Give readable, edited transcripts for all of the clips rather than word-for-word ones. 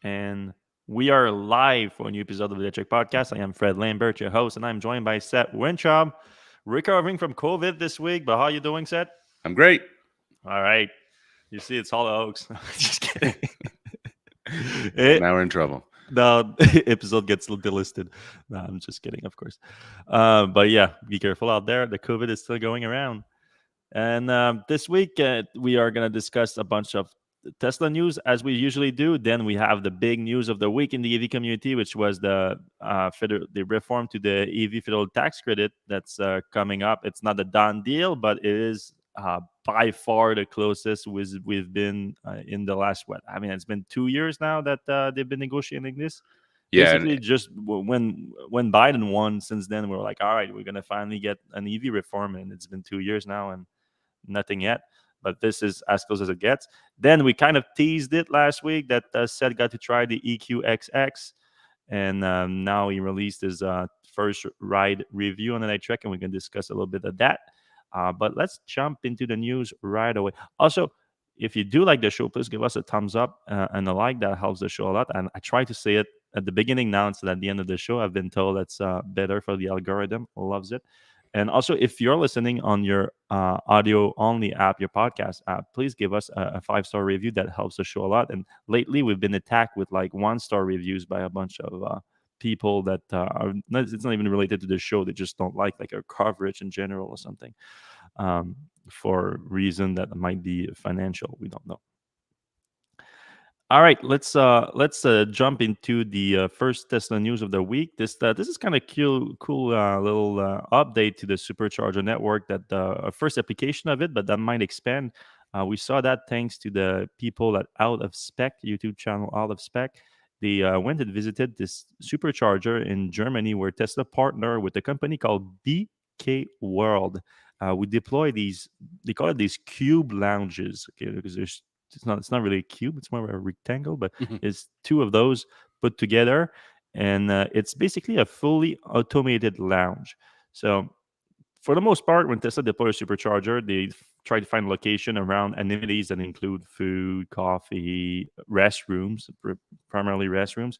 And we are live for a new episode of the Electrek Podcast. I am Fred Lambert, your host, and I'm joined by Seth Wincham, recovering from COVID this week. But how you doing, Seth? I'm great. All right. You see, it's all a hoax. Just kidding. it, Now we're in trouble. the episode gets delisted. No, I'm just kidding, of course. But yeah, be careful out there. The COVID is still going around. And this week, we are going to discuss a bunch of Tesla news as we usually do. Then we have the big news of the week in the EV community, which was the reform to the EV federal tax credit that's coming up. It's not a done deal, but it is by far the closest we've been in the last, what? I mean, it's been 2 years now that they've been negotiating this. Yeah, Basically, just when Biden won, since then, we were like, all right, we're going to finally get an EV reform. And it's been 2 years now. And nothing yet, but this is as close as it gets. Then we kind of teased it last week that Seth got to try the EQXX, and now he released his first ride review on the Electrek, and we can discuss a little bit of that. But let's jump into the news right away. Also, if you do like the show, please give us a thumbs up and a like. That helps the show a lot. And I try to say it at the beginning now instead at the end of the show. I've been told that's better for the algorithm. Loves it. And also, if you're listening on your audio only app, your podcast app, please give us a 5-star review. That helps the show a lot. And lately, we've been attacked with like 1-star reviews by a bunch of people that it's not even related to the show. They just don't like our coverage in general or something, for reason that might be financial. We don't know. All right, let's jump into the first Tesla news of the week. This is kind of cool little update to the Supercharger network. That a first application of it, but that might expand. We saw that thanks to the people at Out of Spec YouTube channel, Out of Spec. They went and visited this supercharger in Germany, where Tesla partnered with a company called BK World. We deploy these. They call it these cube lounges, okay, because it's not really a cube, it's more of a rectangle, but it's two of those put together, and it's basically a fully automated lounge. So for the most part, when Tesla deploys a supercharger, they try to find a location around amenities that include food, coffee, restrooms, primarily restrooms,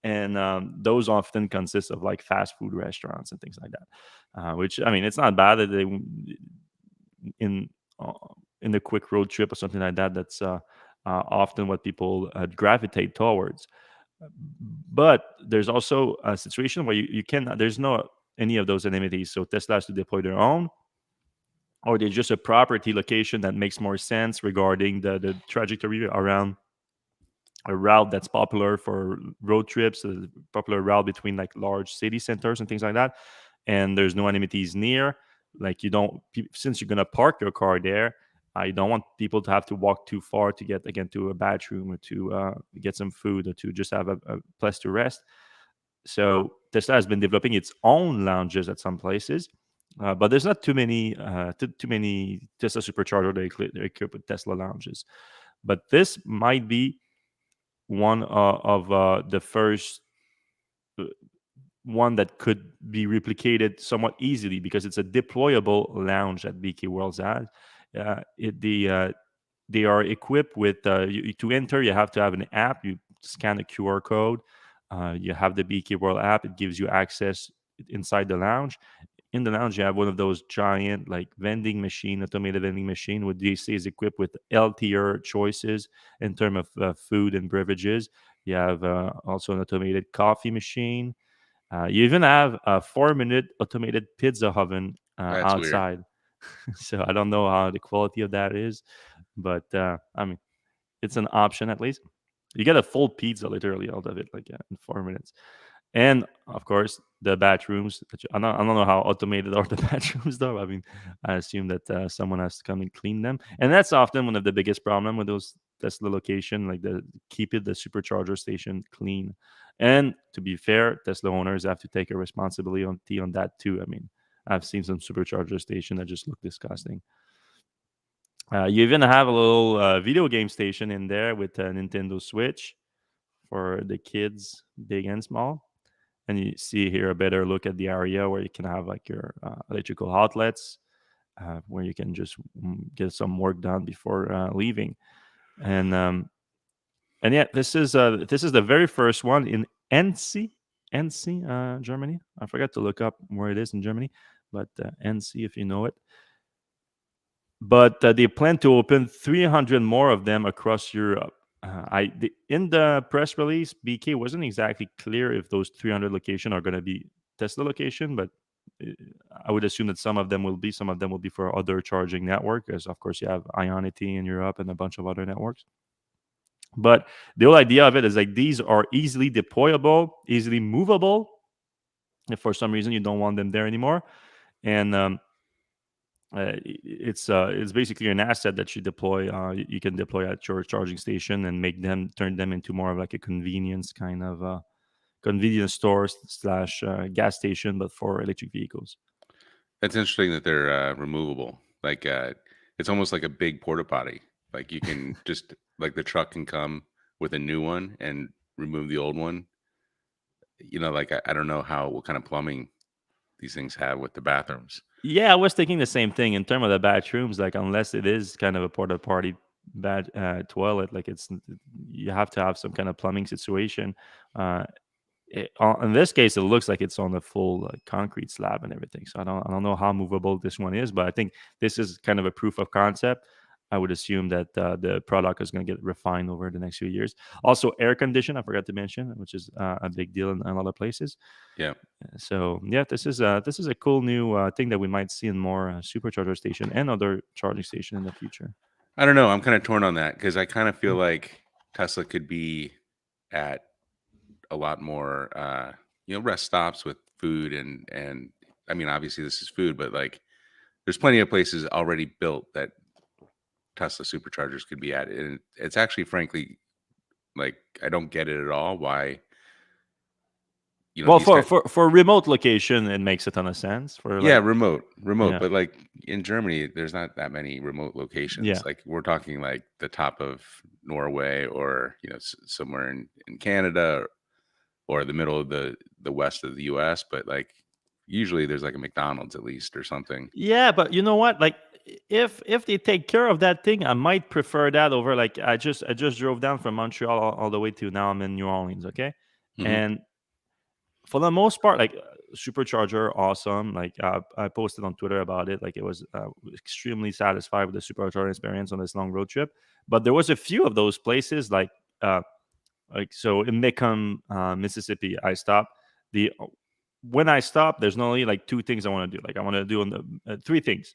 and those often consist of like fast food restaurants and things like that, which, I mean, it's not bad that they in uh, in a quick road trip or something like that. That's often what people gravitate towards. But there's also a situation where you can there's no any of those amenities, so Tesla has to deploy their own, or there's just a property location that makes more sense regarding the trajectory around a route that's popular for road trips, a popular route between like large city centers and things like that. And there's no amenities near. Like, you don't, since you're gonna park your car there, you don't want people to have to walk too far to get again to a bathroom, or to get some food, or to just have a place to rest. So Tesla has been developing its own lounges at some places, but there's not too many Tesla supercharger that are equipped with Tesla lounges. But this might be one of the first one that could be replicated somewhat easily, because it's a deployable lounge that BK Worlds has. They are equipped with to enter. You have to have an app. You scan a QR code. You have the BK World app. It gives you access inside the lounge. In the lounge, you have one of those giant like automated vending machine, with DC is equipped with healthier choices in terms of food and beverages. You have also an automated coffee machine. You even have a 4-minute automated pizza oven That's weird. outside. So I don't know how the quality of that is, but I mean, it's an option at least. You get a full pizza literally out of it, like, in 4 minutes. And of course, the bathrooms. I don't know how automated are the bathrooms, though. I mean, I assume that someone has to come and clean them, and that's often one of the biggest problem with those Tesla location, like the supercharger station clean. And to be fair, Tesla owners have to take a responsibility on that too. I mean, I've seen some supercharger station that just look disgusting. You even have a little video game station in there with a Nintendo Switch for the kids, big and small. And you see here a better look at the area where you can have like your electrical outlets, where you can just get some work done before leaving. And And yeah, this is the very first one in NC, Germany. I forgot to look up where it is in Germany, but NC, if you know it. But they plan to open 300 more of them across Europe. In the press release, BK wasn't exactly clear if those 300 locations are going to be Tesla location, but uh, I would assume that some of them will be for other charging network, because of course you have Ionity in Europe and a bunch of other networks. But the whole idea of it is like these are easily deployable, easily movable. If for some reason you don't want them there anymore, and it's basically an asset that you deploy. You can deploy at your charging station and turn them into more of like a convenience kind of convenience store slash gas station, but for electric vehicles. That's interesting that they're removable. Like it's almost like a big porta potty. Like you can just like the truck can come with a new one and remove the old one. Like I don't know how what kind of plumbing these things have with the bathrooms. Yeah, I was thinking the same thing in terms of the bathrooms. Like, unless it is kind of a porta potty bad toilet, like you have to have some kind of plumbing situation. Uh, in this case, it looks like it's on a full concrete slab and everything. So I don't know how movable this one is, but I think this is kind of a proof of concept. I would assume that the product is going to get refined over the next few years. Also, air condition, I forgot to mention, which is a big deal in a lot of places. Yeah. So yeah, this is a cool new thing that we might see in more supercharger station and other charging station in the future. I don't know. I'm kind of torn on that because I kind of feel Mm. like Tesla could be at a lot more, rest stops with food and I mean, obviously this is food, but like there's plenty of places already built that Tesla superchargers could be at, and it's actually, frankly, like I don't get it at all. Why, Well, these guys? for remote location, it makes a ton of sense. For Yeah, like, remote, yeah, but like in Germany, there's not that many remote locations. yeah, Like we're talking like the top of Norway, or somewhere in Canada, or the middle of the west of the U.S. But like usually there's like a McDonald's at least or something. yeah. But you know what? Like, if they take care of that thing, I might prefer that over like I just drove down from Montreal all the way to now I'm in New Orleans. Okay, Hmm. and for the most part, like supercharger, awesome. Like I posted on Twitter about it. Like it was extremely satisfied with the supercharger experience on this long road trip. But there was a few of those places, like so in Macomb, Mississippi. I stopped. The When I stop, there's not only like two things I want to do. Like I want to do on the three things.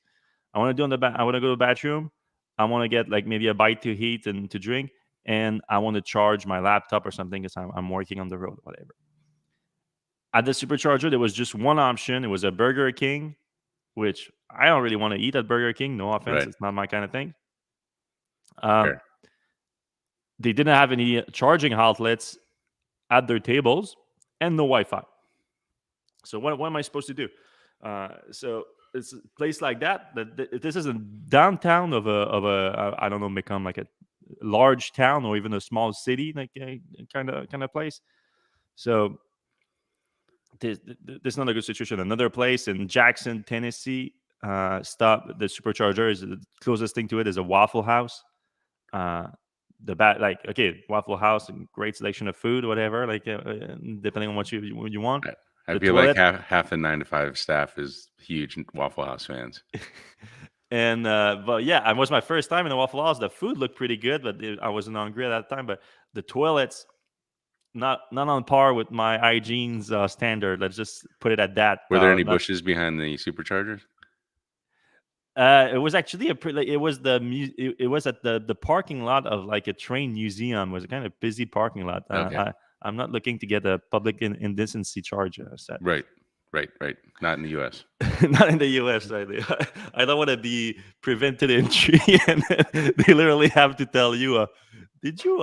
I want to do on the I want to go to the bathroom. I want to get like maybe a bite to eat and to drink, and I want to charge my laptop or something because I'm working on the road, whatever. At the supercharger, there was just one option. It was a Burger King, which I don't really want to eat at Burger King. No offense, Right. it's not my kind of thing. Um, Fair. they didn't have any charging outlets at their tables and no Wi-Fi. So what am I supposed to do? So it's a place like that. This is a downtown of a I don't know, become like a large town or even a small city, like a kind of place. So this is not a good situation. Another place in Jackson, Tennessee, stop the supercharger is the closest thing to it is a Waffle House. Uh, like, okay, Waffle House, great selection of food, whatever. Like depending on what you want. I The feel like toilet, half the 9 to 5 staff is huge Waffle House fans. and but yeah, it was my first time in a Waffle House. The food looked pretty good, but I wasn't hungry at that time. But the toilets, not on par with my hygiene's standard. Let's just put it at that. Were there any bushes behind the superchargers? It was actually it was it was at the parking lot of like a train museum. It was a kind of busy parking lot. Okay. I'm not looking to get a public indecency charge set. Right. Right. Not in the U.S. Not in the US, right? I don't want to be prevented entry, and they literally have to tell you, "Did you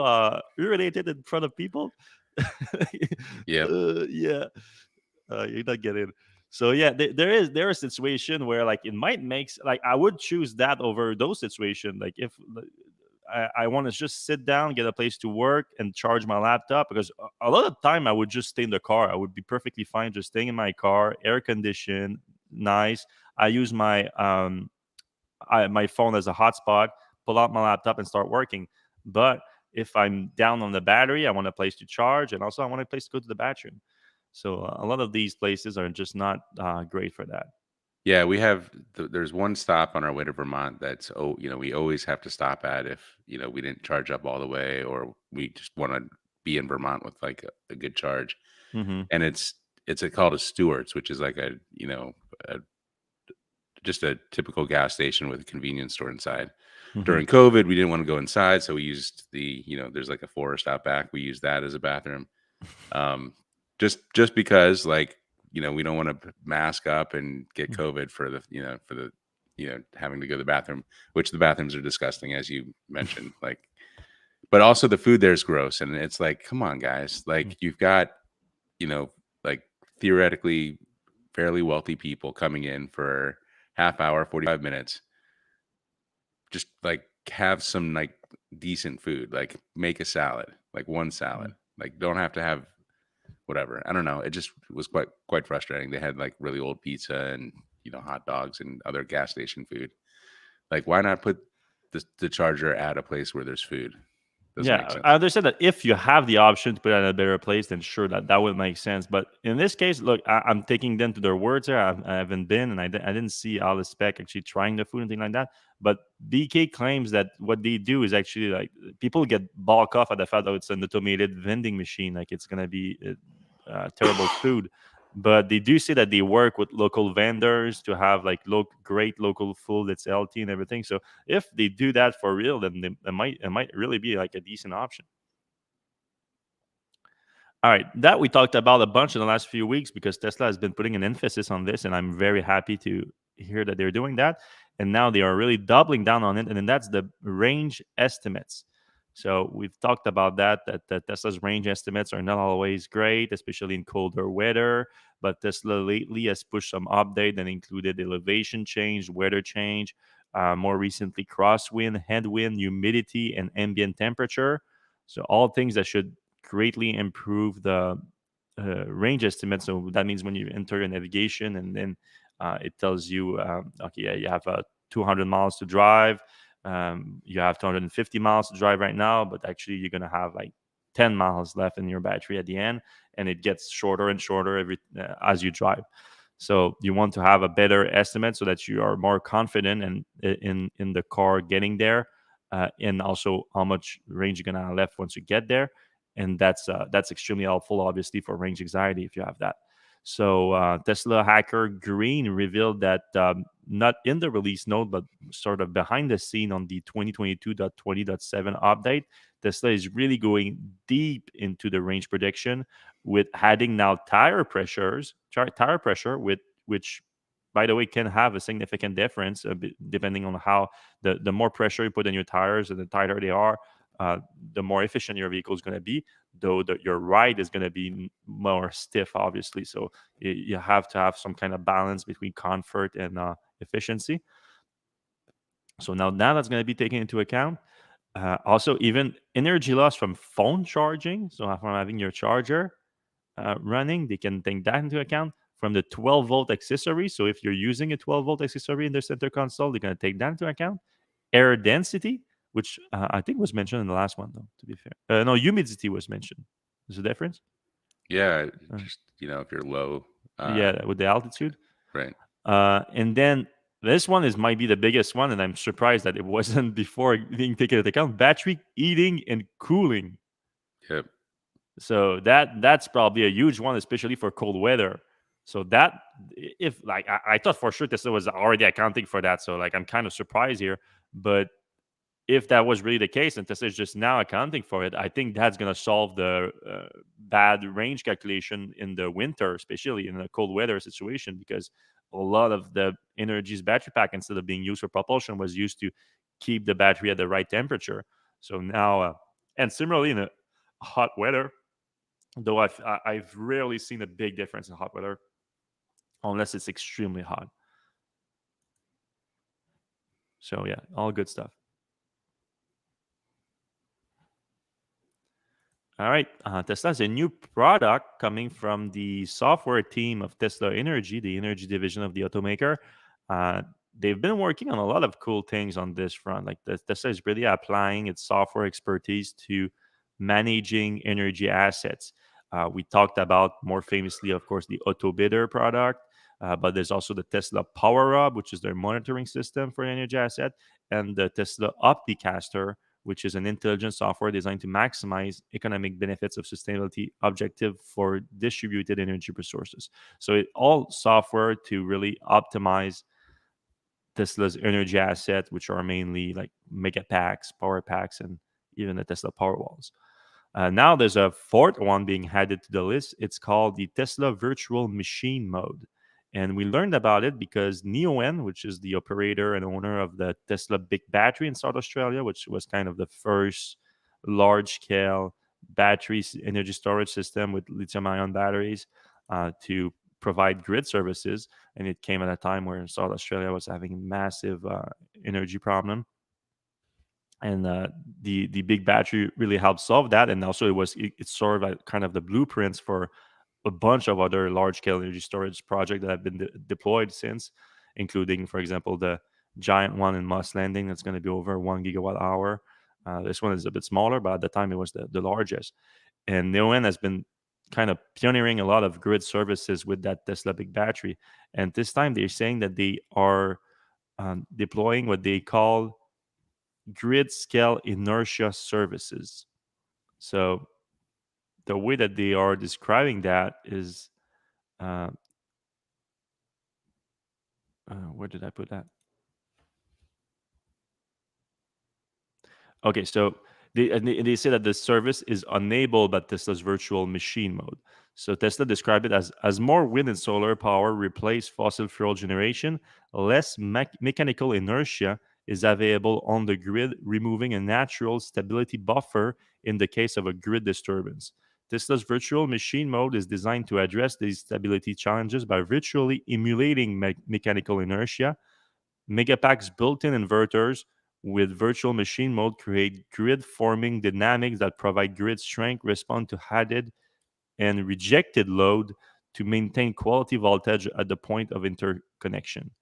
urinate it in front of people?" Yep. Yeah, you're not getting. So yeah, there is a situation where like it might make like I would choose that over those situations. Like if I want to just sit down, get a place to work, and charge my laptop, because a lot of time I would just stay in the car. I would be perfectly fine just staying in my car, air conditioned, nice. I use my phone as a hotspot, pull out my laptop, and start working. But if I'm down on the battery, I want a place to charge, and also I want a place to go to the bathroom. So a lot of these places are just not great for that. Yeah, we have there's one stop on our way to Vermont that's we always have to stop at if, we didn't charge up all the way or we just want to be in Vermont with like a good charge. Hmm. And called a Stewart's, which is like a just a typical gas station with a convenience store inside. Hmm. During COVID, we didn't want to go inside, so we used there's like a forest out back. We used that as a bathroom. Um, just because we don't want to mask up and get COVID for the having to go to the bathroom, which the bathrooms are disgusting, as you mentioned. But also the food there is gross, and it's like, come on, guys, like you've got you know like theoretically fairly wealthy people coming in for half hour, 45 minutes, just like have some like decent food, like make a salad, like one salad, like don't have to have whatever. I don't know. It just was quite frustrating. They had like really old pizza and hot dogs and other gas station food. Like, why not put the charger at a place where there's food? Doesn't make Yeah, I sense. understand that if you have the option to put it in a better place, then sure, that would make sense. But in this case, look, I'm taking them to their words here. I haven't been, and I didn't see all the spec actually trying the food and things like that. But BK claims that what they do is actually like people get balk off at the fact that it's an automated vending machine, like it's gonna be terrible food. But they do say that they work with local vendors to have like great local food that's healthy and everything. So if they do that for real, then it might really be like a decent option. All right, that we talked about a bunch in the last few weeks because Tesla has been putting an emphasis on this, and I'm very happy to hear that they're doing that. And now they are really doubling down on it, and then that's the range estimates. So we've talked about that Tesla's range estimates are not always great, especially in colder weather. But Tesla lately has pushed some update that included elevation change, weather change, more recently crosswind, headwind, humidity, and ambient temperature. So all things that should greatly improve the range estimate. So that means when you enter your navigation and then it tells you, okay, yeah, you have 200 miles to drive. You have 250 miles to drive right now, but actually you're going to have like 10 miles left in your battery at the end, and it gets shorter and shorter as you drive. So you want to have a better estimate so that you are more confident in the car getting there, and also how much range you're gonna have left once you get there, and that's extremely helpful, obviously, for range anxiety if you have that. So Tesla hacker Green revealed that not in the release note, but sort of behind the scene on the 2022.20.7 update, Tesla is really going deep into the range prediction with adding now tire pressure, with which, by the way, can have a significant difference depending on how the more pressure you put in your tires and the tighter they are, uh, the more efficient your vehicle is going to be. Though your ride is going to be more stiff, obviously. So you have to have some kind of balance between comfort and efficiency. So now that's going to be taken into account. Also, even energy loss from phone charging. So from having your charger running, they can take that into account from the 12-volt accessory. So if you're using a 12-volt accessory in their center console, they're going to take that into account. Air density, which I think was mentioned in the last one, though, to be fair. No, humidity was mentioned. There's a difference? Yeah, Uh, just if you're low, yeah, with the altitude. right? And then this one might be the biggest one, and I'm surprised that it wasn't before being taken into account. Battery heating and cooling. Yep. So that's probably a huge one, especially for cold weather. So that if like I thought for sure Tesla was already accounting for that. So like I'm kind of surprised here. But if that was really the case and Tesla is just now accounting for it, I think that's going to solve the bad range calculation in the winter, especially in a cold weather situation, because a lot of the energy's battery pack, instead of being used for propulsion, was used to keep the battery at the right temperature. So now, and similarly in a hot weather, though I've rarely seen a big difference in hot weather unless it's extremely hot. So yeah, all good stuff. All right. Tesla has a new product coming from the software team of Tesla Energy, the energy division of the automaker. Uh, they've been working on a lot of cool things on this front. Like Tesla is really applying its software expertise to managing energy assets. We talked about more famously, of course, the Auto Bidder product, but there's also the Tesla Power Up, which is their monitoring system for energy asset, and the Tesla OptiCaster, which is an intelligent software designed to maximize economic benefits of sustainability objective for distributed energy resources. So it all software to really optimize Tesla's energy assets, which are mainly like mega packs, power packs, and even the Tesla Powerwalls. Now there's a fourth one being added to the list. It's called the Tesla Virtual Machine Mode. And we learned about it because Neoen, which is the operator and owner of the Tesla Big Battery in South Australia, which was kind of the first large scale energy storage system with lithium ion batteries to provide grid services. And it came at a time where South Australia was having a massive energy problem, and the big battery really helped solve that. And also it served as kind of the blueprints for a bunch of other large scale energy storage projects that have been deployed since, including, for example, the giant one in Moss Landing that's going to be over 1 gigawatt hour. This one is a bit smaller, but at the time it was the largest. And Neoen has been kind of pioneering a lot of grid services with that Tesla big battery. And this time they're saying that they are deploying what they call grid scale inertia services. So the way that they are describing that is, uh, where did I put that? Okay, so they say that the service is enabled by Tesla's virtual machine mode. So Tesla described it as more wind and solar power replace fossil fuel generation, less mechanical inertia is available on the grid, removing a natural stability buffer in the case of a grid disturbance. Tesla's virtual machine mode is designed to address these stability challenges by virtually emulating mechanical inertia. Megapack's built-in inverters with virtual machine mode create grid forming dynamics that provide grid strength, respond to added and rejected load to maintain quality voltage at the point of interconnection.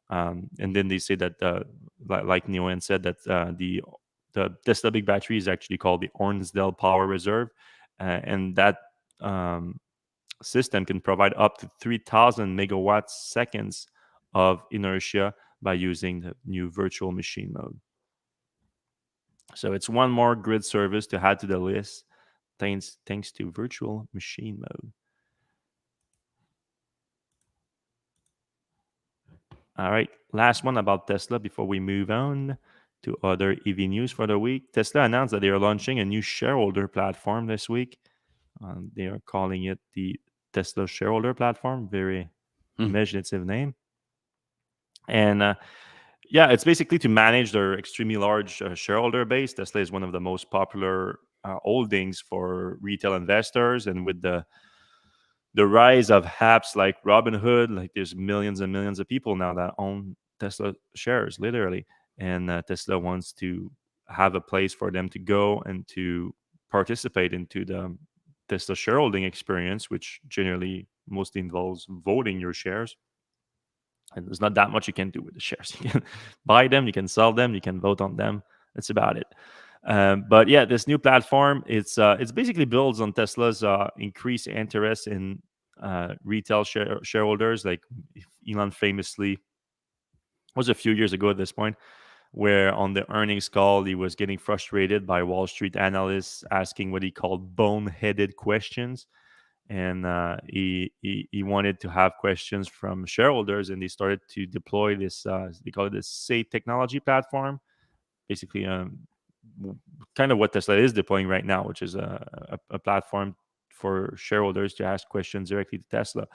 And then they say that, like Neoen said, that the Tesla Big Battery is actually called the Ornsdale Power Reserve, and that um, system can provide up to 3,000 megawatt seconds of inertia by using the new virtual machine mode. So it's one more grid service to add to the list, thanks to virtual machine mode. All right, last one about Tesla before we move on to other EV news for the week. Tesla announced that they are launching a new shareholder platform this week. They are calling it the Tesla Shareholder Platform. Very imaginative name. And yeah, it's basically to manage their extremely large shareholder base. Tesla is one of the most popular holdings for retail investors, and with the rise of apps like Robinhood, like there's millions and millions of people now that own Tesla shares, literally. And Tesla wants to have a place for them to go and to participate into the Tesla shareholding experience, which generally mostly involves voting your shares. And there's not that much you can do with the shares. You can buy them, you can sell them, you can vote on them. That's about it. But yeah, this new platform, it's basically builds on Tesla's increased interest in retail shareholders. Like Elon famously was a few years ago at this point, where on the earnings call he was getting frustrated by Wall Street analysts asking what he called boneheaded questions, and he wanted to have questions from shareholders, and they started to deploy this they call it this Say technology platform, basically kind of what Tesla is deploying right now, which is a platform for shareholders to ask questions directly to Tesla.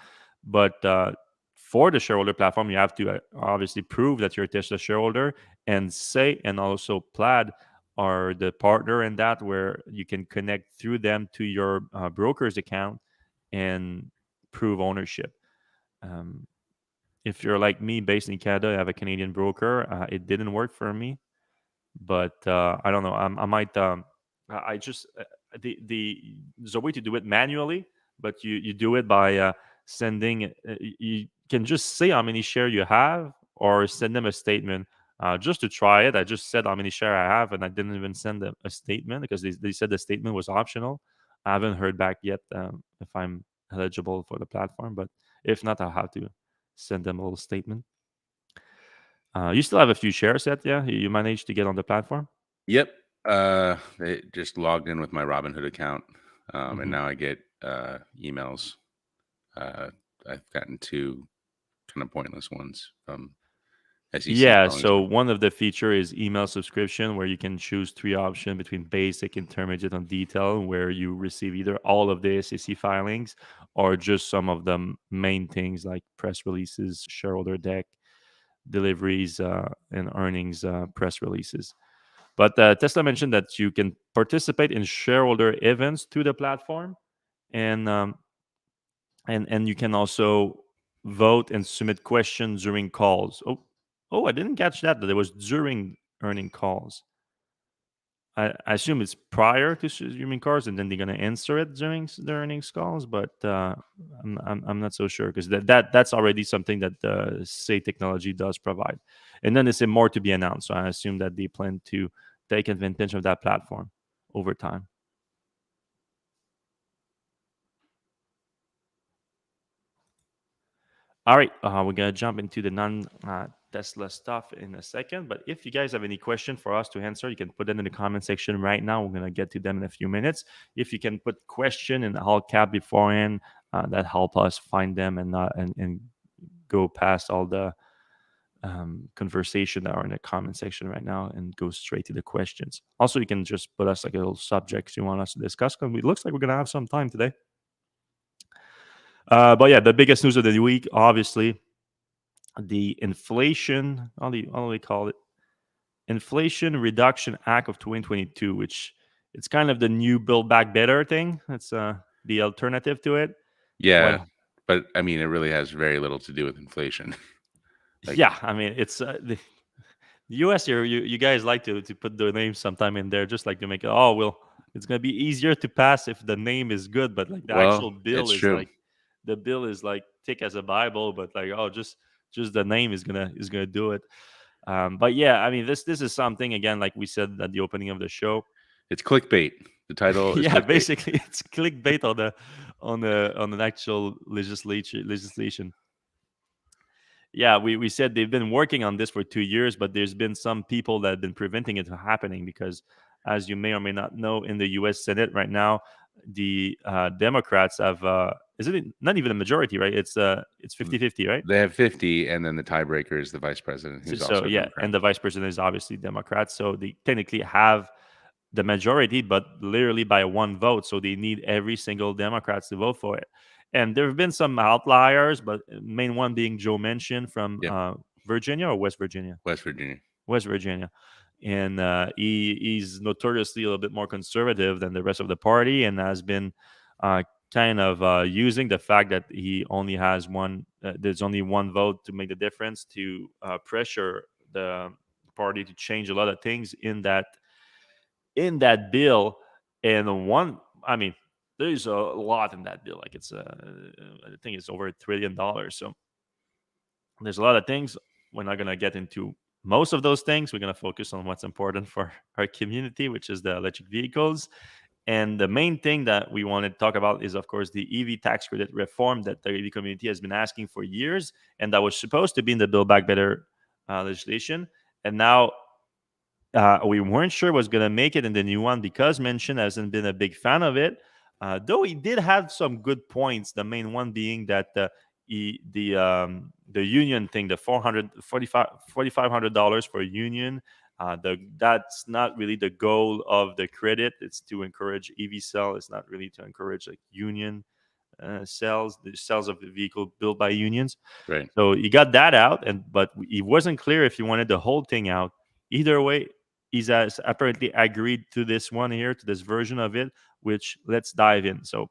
But for the shareholder platform, you have to obviously prove that you're a Tesla shareholder, and Say and also Plaid are the partner in that, where you can connect through them to your broker's account and prove ownership. Um, if you're like me, based in Canada, I have a Canadian broker. It didn't work for me, but I don't know. I might. I just there's a way to do it manually, but you do it by sending. You can just say how many share you have, or send them a statement just to try it. I just said how many share I have, and I didn't even send them a statement because they said the statement was optional. I haven't heard back yet if I'm eligible for the platform, but if not, I'll have to send them a little statement. You still have a few shares yet, yeah? You managed to get on the platform? Yep. They just logged in with my Robinhood account, and Hmm. now I get emails. Uh, I've gotten two kind of pointless ones from SEC Yeah, calling. So so one of the feature is email subscription where you can choose three options between basic, intermediate, and detail, where you receive either all of the SEC filings or just some of the main things like press releases, shareholder deck, deliveries, and earnings press releases. But Tesla mentioned that you can participate in shareholder events through the platform, and and you can also vote and submit questions during calls. Oh, I didn't catch that. That it was during earning calls. I assume it's prior to streaming calls, and then they're gonna answer it during the earnings calls. But I'm not so sure because that's already something that Say Technology does provide, and then it's more to be announced. So I assume that they plan to take advantage of that platform over time. All right, we're gonna jump into the non Tesla stuff in a second. But if you guys have any question for us to answer, you can put them in the comment section right now. We're gonna get to them in a few minutes. If you can put question in all cap beforehand, that help us find them and go past all the conversation that are in the comment section right now and go straight to the questions. Also, you can just put us like a little subjects you want us to discuss because it looks like we're gonna have some time today. But yeah, the biggest news of the week, obviously, the inflation, how do they call it? Inflation Reduction Act of 2022, which it's kind of the new Build Back Better thing. It's the alternative to it. yeah, Well, but I mean, it really has very little to do with inflation. Like, yeah, I mean, it's the US here. You guys like to put the name sometime in there, just like to make it. Oh, well, it's gonna be easier to pass if the name is good, but like the well, actual bill it's is true. like the bill is like thick as a Bible, but like oh, just the name is gonna do it. But yeah, I mean, this is something again, like we said at the opening of the show. It's clickbait. The title is Yeah, clickbait. basically, it's clickbait on an actual legislation. Yeah, we said they've been working on this for 2 years, but there's been some people that have been preventing it from happening because, as you may or may not know, in the U.S. Senate right now, the Democrats have isn't it not even a majority, right? It's 50-50, right? They have 50, and then the tiebreaker is the vice president, So, who's so also a yeah, Democrat. and the vice president is obviously Democrat, so they technically have the majority, but literally by one vote. So they need every single Democrats to vote for it. And there have been some outliers, but main one being Joe Manchin from Yep, Virginia or West Virginia, West Virginia. West Virginia, and he's notoriously a little bit more conservative than the rest of the party, and has been uh, kind of using the fact that he only has one. There's only one vote to make the difference to pressure the party to change a lot of things in that bill. And one, I mean, there's a lot in that bill. Like I think it's over $1 trillion. So there's a lot of things. We're not gonna get into most of those things. We're gonna focus on what's important for our community, which is the electric vehicles. And the main thing that we want to talk about is, of course, the EV tax credit reform that the EV community has been asking for years, and that was supposed to be in the Build Back Better legislation. And now we weren't sure was going to make it in the new one because Mention hasn't been a big fan of it. Though he did have some good points. The main one being that the union thing, the $4,500 for a union. That's not really the goal of the credit. It's to encourage EV sell. It's not really to encourage like union sales, the sales of the vehicle built by unions. Right. So he got that out, but he wasn't clear if he wanted the whole thing out. Either way, he's has apparently agreed to this one here, to this version of it, which let's dive in. So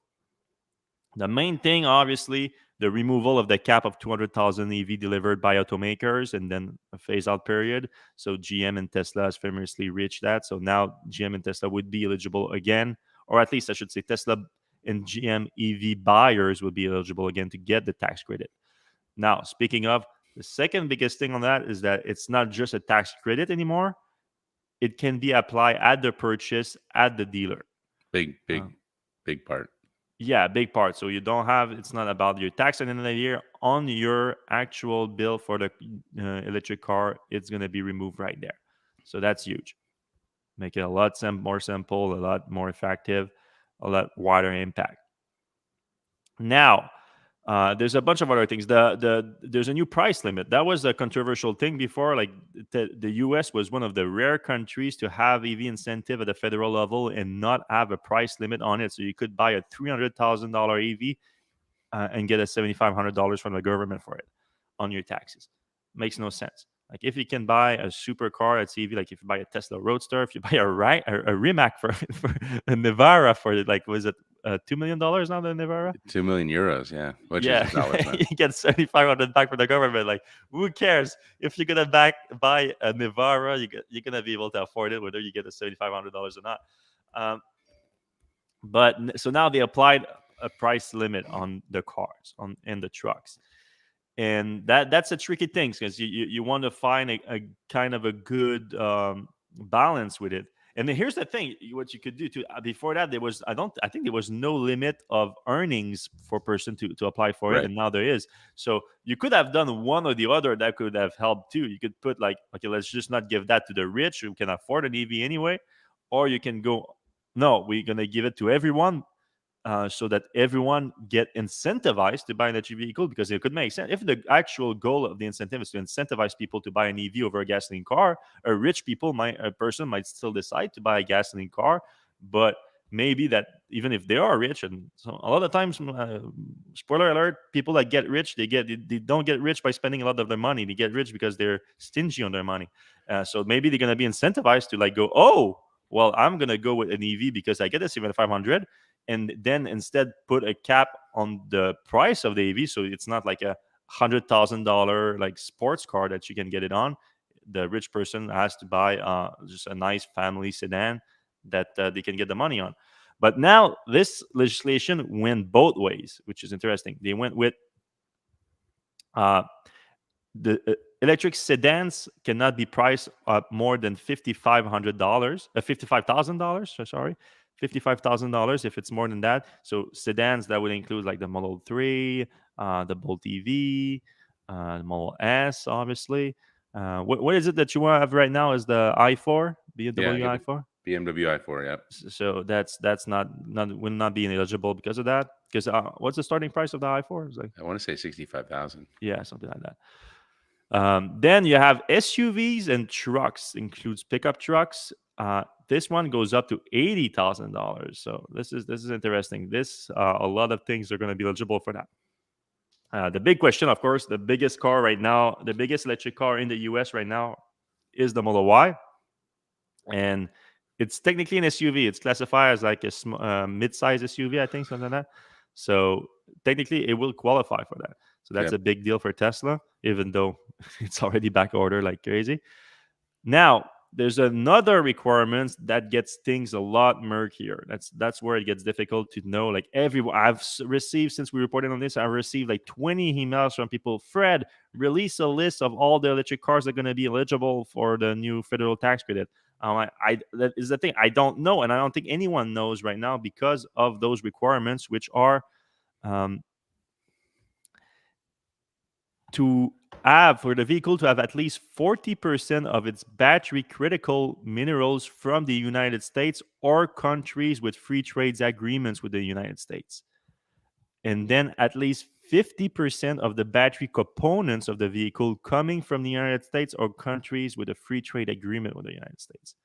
the main thing, obviously, the removal of the cap of 200,000 EV delivered by automakers and then a phase out period. So GM and Tesla has famously reached that. So now GM and Tesla would be eligible again, or at least I should say Tesla and GM EV buyers would be eligible again to get the tax credit. Now, speaking of, The second biggest thing on that is that it's not just a tax credit anymore. It can be applied at the purchase at the dealer. Big, Um, big part. yeah, big part. So you don't have, it's not about your tax at the end of the year. On your actual bill for the electric car, it's going to be removed right there. So that's huge. Make it a lot more simple, a lot more effective, a lot wider impact. Now, there's a bunch of other things. There's a new price limit. That was a controversial thing before. Like the U.S. was one of the rare countries to have EV incentive at the federal level and not have a price limit on it. So you could buy a $300,000 EV and get a $7,500 from the government for it on your taxes. Makes no sense. Like if you can buy a supercar that's EV, like if you buy a Tesla Roadster, if you buy a Rimac for a Navara for like was it $2 million now the Navara? 2 million euros, yeah, which is Yeah, dollars now. you get 7,500 back from the government. Like, who cares if you're gonna buy a Navara? You're gonna be able to afford it, whether you get the $7,500 or not. Um, so now they applied a price limit on the cars on and the trucks, and that's a tricky thing because you want to find a kind of a good balance with it. And then here's the thing: what you could do too. Before that, there was I think there was no limit of earnings for person to apply for it, Right. and now there is. So you could have done one or the other that could have helped too. You could put like, okay, let's just not give that to the rich who can afford an EV anyway, or you can go, no, we're gonna give it to everyone, so that everyone get incentivized to buy an electric vehicle because it could make sense. If the actual goal of the incentive is to incentivize people to buy an EV over a gasoline car, a person might still decide to buy a gasoline car, but maybe that even if they are rich, and so a lot of times, spoiler alert, people that get rich, they don't get rich by spending a lot of their money. They get rich because they're stingy on their money. So maybe they're gonna be incentivized to like go, oh, well, I'm gonna go with an EV because I get a 7,500, and then instead put a cap on the price of the EV, so it's not like $100,000 like sports car that you can get it on. The rich person has to buy just a nice family sedan that they can get the money on. But now this legislation went both ways, which is interesting. They went with uh, the electric sedans cannot be priced at more than $5,500, $55,000. Sorry, $55,000 if it's more than that. So sedans that would include like the Model 3, the Bolt EV, the Model S, obviously. What is it that you want to have right now? Is the i4 Yeah, I BMW get the i4? BMW i4. Yep. So that's not will not be eligible because of that. Because what's the starting price of the i4? It's like, I want to say 65,000. yeah, something like that. Then you have SUVs and trucks, includes pickup trucks. This one goes up to $80,000. So this is interesting. A lot of things are going to be eligible for that. The big question, of course, the biggest car right now, the biggest electric car in the US right now is the Model Y, and it's technically an SUV. It's classified as like a mid-size SUV, I think, something like that. So technically, it will qualify for that. So that's Yep. a big deal for Tesla, even though it's already back order like crazy. Now, there's another requirement that gets things a lot murkier. That's where it gets difficult to know. Like everyone, received, since we reported on this, I've received like 20 emails from people. Fred, release a list of all the electric cars that are going to be eligible for the new federal tax credit. That is the thing. I don't know, and I don't think anyone knows right now because of those requirements, which are um, to have for the vehicle to have at least 40% of its battery critical minerals from the United States or countries with free trade agreements with the United States. And then at least 50% of the battery components of the vehicle coming from the United States or countries with a free trade agreement with the United States.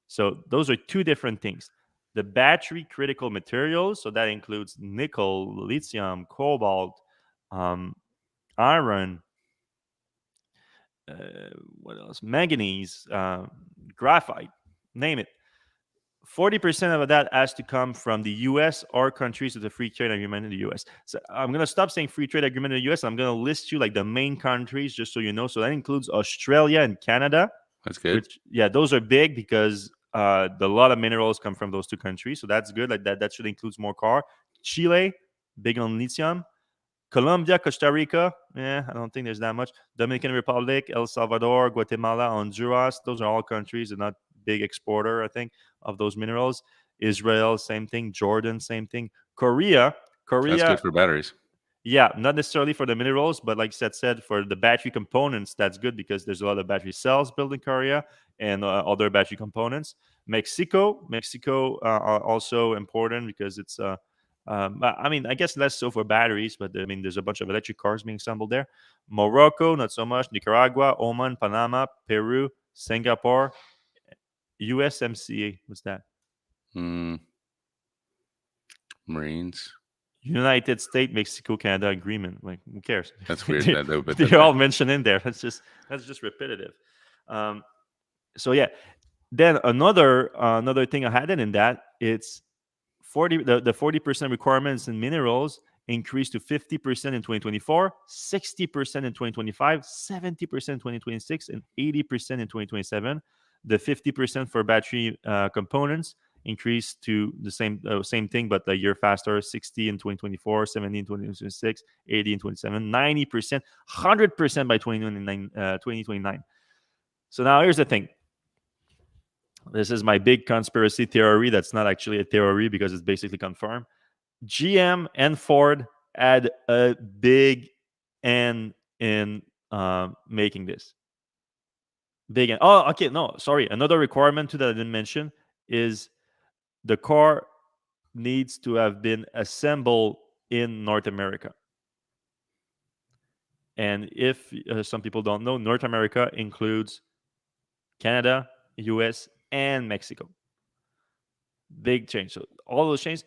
So those are two different things. The battery critical materials, so that includes nickel, lithium, cobalt, um, iron, what else? Manganese, graphite, name it. 40% of that has to come from the US or countries with a free trade agreement in the US. So I'm going to stop saying free trade agreement in the US. I'm going to list you like the main countries just so you know. So that includes Australia and Canada, That's good. which, yeah, those are big because a lot of minerals come from those two countries. So that's good. Like that should include more car. Chile, big on lithium. Colombia, Costa Rica, I don't think there's that much. Dominican Republic, El Salvador, Guatemala, Honduras, those are all countries and not big exporter, I think, of those minerals. Israel, same thing. Jordan, same thing. Korea, That's good Korea, for batteries. yeah, not necessarily for the minerals, but like Seth said, for the battery components, that's good because there's a lot of battery cells built in Korea and other battery components. Mexico are also important because it's, I mean, I guess less so for batteries, but I mean, there's a bunch of electric cars being assembled there. Morocco, not so much. Nicaragua, Oman, Panama, Peru, Singapore, USMCA. What's that? Mm, Marines. United States Mexico Canada agreement. Like, who cares? That's weird. they're, That they would put that they're there. all mentioned in there. That's just repetitive. Um, so yeah. Then another thing I had in that, it's 40% requirements in minerals increased to 50% in 2024, 60% in 2025, 70% in 2026, and 80% in 2027. The 50% for battery components increased to the same thing, but a year faster: 60 in 2024, 70 in 2026, 80 in 27, 90%, 100% by 2029. So now here's the thing. This is my big conspiracy theory. That's not actually a theory because it's basically confirmed. GM and Ford had a big end in making this. Big end. Oh, okay. No, sorry. Another requirement too that I didn't mention is the car needs to have been assembled in North America. And if some people don't know, North America includes Canada, US, and Mexico. Big change. So all those changes,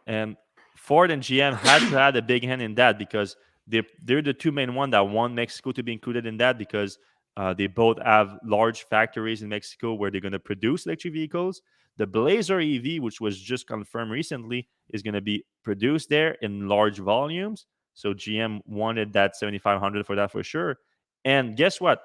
and Ford and GM had to have a big hand in that because they're the two main one that want Mexico to be included in that because they both have large factories in Mexico where they're going to produce electric vehicles. The Blazer EV, which was just confirmed recently, is going to be produced there in large volumes. So GM wanted that 7,500 for that for sure. And guess what?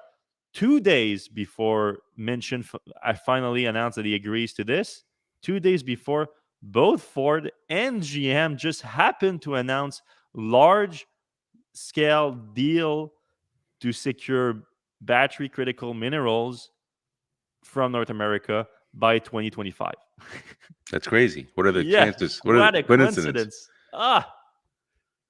2 days before Mention I finally announced that he agrees to this. 2 days before, both Ford and GM just happened to announce large scale deal to secure battery critical minerals from North America by 2025. That's crazy. What are the Yeah, chances? What are the what a coincidence? coincidence.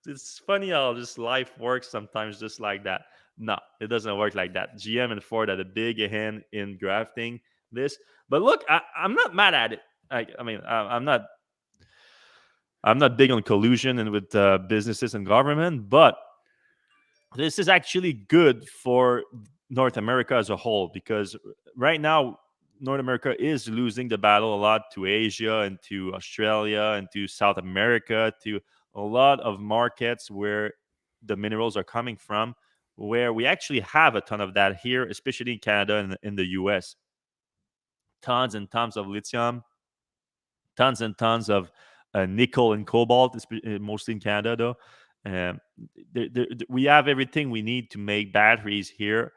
It's funny how just life works sometimes just like that. No, it doesn't work like that. GM and Ford had a big hand in drafting this. But look, I'm not mad at it. I mean, I'm not big on collusion and with businesses and government, but this is actually good for North America as a whole because right now North America is losing the battle a lot to Asia and to Australia and to South America, to a lot of markets where the minerals are coming from, where we actually have a ton of that here, especially in Canada and in the US. Tons and tons of lithium, tons and tons of nickel and cobalt, mostly in Canada, though. Um, we have everything we need to make batteries here,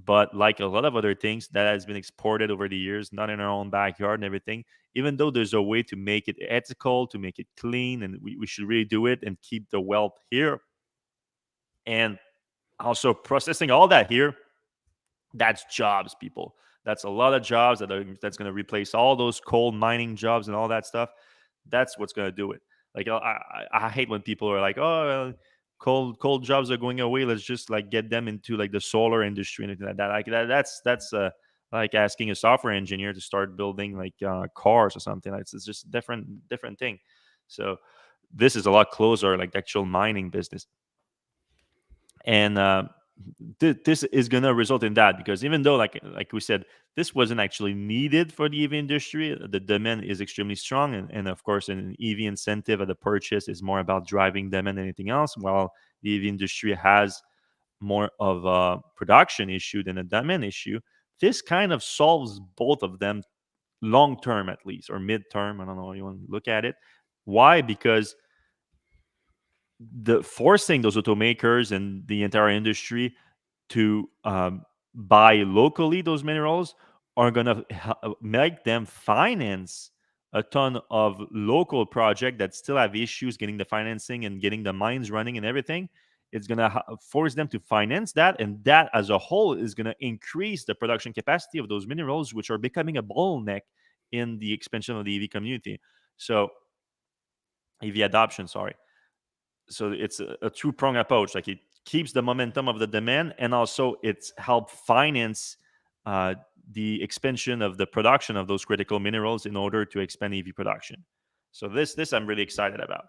but like a lot of other things that has been exported over the years, not in our own backyard and everything, even though there's a way to make it ethical, to make it clean, and we should really do it and keep the wealth here. And also processing all that here, that's jobs, people. That's a lot of jobs that's going to replace all those coal mining jobs and all that stuff. That's what's going to do it. Like I hate when people are like, oh, coal jobs are going away. Let's just like get them into like the solar industry and anything like that. Like that's like asking a software engineer to start building like cars or something. It's just a different thing. So this is a lot closer, like the actual mining business. And this is going to result in that because even though like we said, this wasn't actually needed for the EV industry, the demand is extremely strong, and of course an EV incentive at the purchase is more about driving demand than anything else, while the EV industry has more of a production issue than a demand issue. This kind of solves both of them long term, at least, or mid term. I don't know how you want to look at it. Why? Because the forcing those automakers and the entire industry to buy locally those minerals are going to make them finance a ton of local project that still have issues getting the financing and getting the mines running and everything. It's going to force them to finance that, and that as a whole is going to increase the production capacity of those minerals, which are becoming a bottleneck in the expansion of the EV community. So EV adoption, sorry. So it's a two-prong approach. Like it keeps the momentum of the demand, and also it's help finance uh, the expansion of the production of those critical minerals in order to expand EV production. So this I'm really excited about,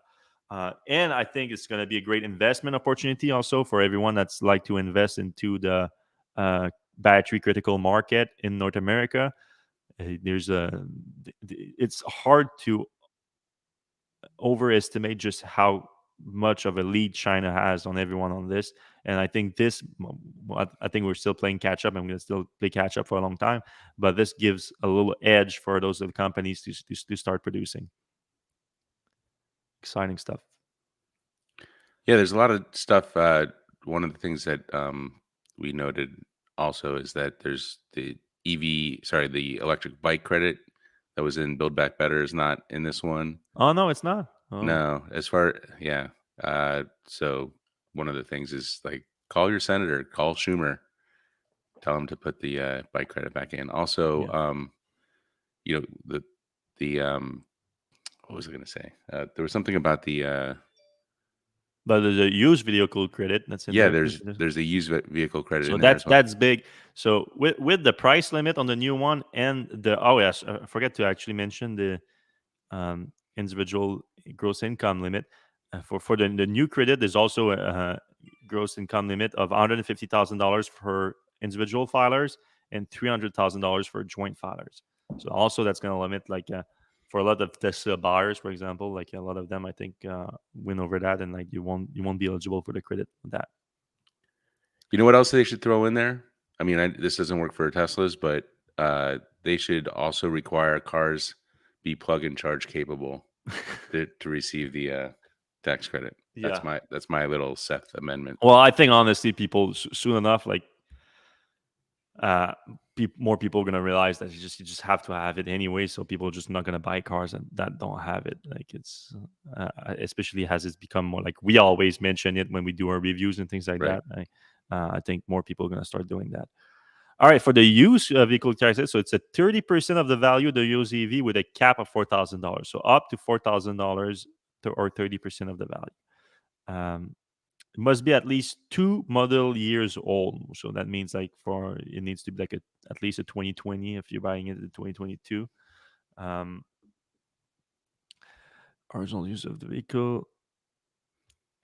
and I think it's going to be a great investment opportunity also for everyone that's like to invest into the uh, battery critical market in North America. There's a it's hard to overestimate just how much of a lead China has on everyone on this. And I think I think we're still playing catch up. I'm going to still play catch up for a long time, but this gives a little edge for those of the companies to start producing. Exciting stuff. Yeah, there's a lot of stuff. One of the things that we noted also is that there's the electric bike credit that was in Build Back Better is not in this one. Oh no, it's not. Oh No, yeah. So one of the things is like call your senator, call Schumer, tell him to put the bike credit back in. Also, yeah, the what was I going to say? There was something about the but there's a used vehicle credit that's in yeah. there. There's a used vehicle credit So in there as well. that's big. So with the price limit on the new one and the yes, I forget to actually mention the individual gross income limit. For the new credit, there's also a gross income limit of $150,000 for individual filers and $300,000 for joint filers. So also that's going to limit like for a lot of Tesla buyers, for example, like a lot of them, I think win over that, and like you won't be eligible for the credit on that. You know what else they should throw in there? I mean, this doesn't work for Teslas, but they should also require cars be plug and charge capable to receive the tax credit. Yeah. That's my little Seth amendment. Well, I think honestly, people soon enough, like uh, more people are gonna realize that you just have to have it anyway. So people are just not gonna buy cars that don't have it. Like it's especially as it's become more like we always mention it when we do our reviews and things like Right. that. I think more people are gonna start doing that. All right, for the used vehicle taxes, so it's a 30% of the value of the used EV with a cap of $4,000. So up to $4,000 or 30% of the value. It must be at least 2 model years old. So that means like it needs to be like at least a 2020 if you're buying it in 2022. Um, Original use of the vehicle.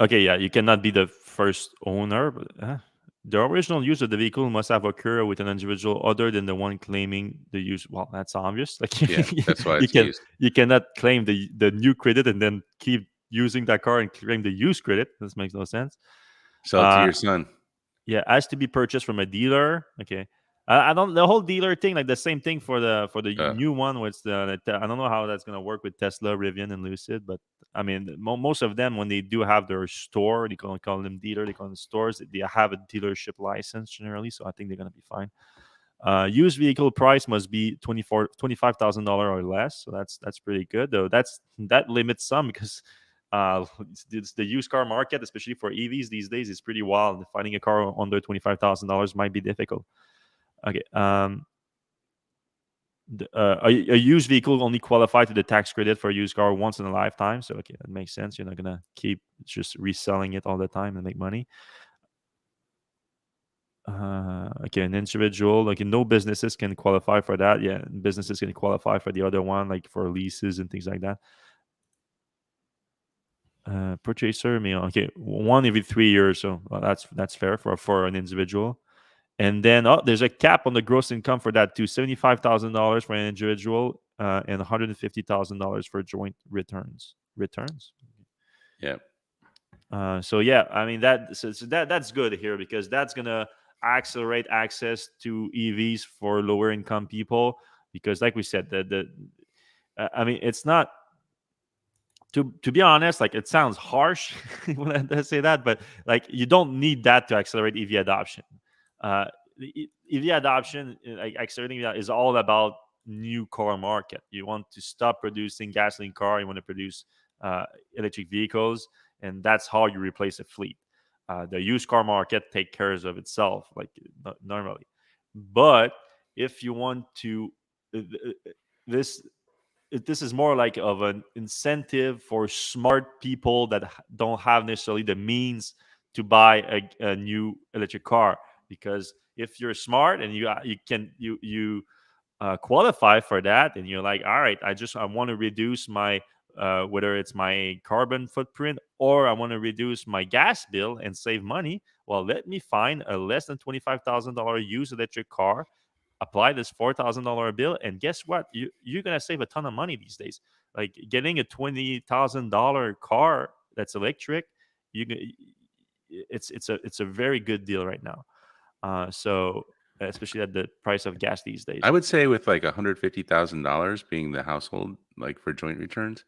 Okay, yeah, you cannot be the first owner, but the original use of the vehicle must have occurred with an individual other than the one claiming the use. Well, that's obvious. Like Yeah, that's why you it's can used. you cannot claim the new credit and then keep using that car and claim the used credit. This makes no sense. Sell it to Uh, your son. Yeah, has to be purchased from a dealer. Okay, I don't the whole dealer thing like the same thing for the Uh, new one. What's I don't know how that's gonna work with Tesla, Rivian, and Lucid, but I mean most of them when they do have their store, they call them dealer. They call them stores. They have a dealership license generally, so I think they're gonna be fine. Used vehicle price must be $25,000 or less. So that's pretty good though. That limits some because the used car market, especially for EVs these days, is pretty wild. Finding a car under $25,000 might be difficult. Okay. A used vehicle only qualify to the tax credit for a used car once in a lifetime. So okay, that makes sense. You're not gonna keep just reselling it all the time and make money. Okay, an individual, like no businesses can qualify for that. Yeah, businesses can qualify for the other one, like for leases and things like that. Purchaser, okay, one every 3 years. So that's fair for an individual. And then there's a cap on the gross income for that too: $75,000 for an individual and $150,000 for joint returns. yeah. So yeah, I mean that's good here because that's gonna accelerate access to EVs for lower income people. Because like we said, I mean it's not to be honest, like it sounds harsh when I say that, but like you don't need that to accelerate EV adoption. The EV adoption, like accelerating that, is all about new car market. You want to stop producing gasoline car. You want to produce electric vehicles, and that's how you replace a fleet. The used car market take cares of itself, like normally. But if you want to, this this is more like of an incentive for smart people that don't have necessarily the means to buy a new electric car. Because if you're smart and you qualify for that, and you're like, all right, I want to reduce my whether it's my carbon footprint, or I want to reduce my gas bill and save money. Well, let me find a less than $25,000 used electric car, apply this $4,000 bill, and guess what? You're gonna save a ton of money these days. Like getting a $20,000 car that's electric, you it's a very good deal right now. So especially at the price of gas these days. I would say with like $150,000 being the household, like for joint returns,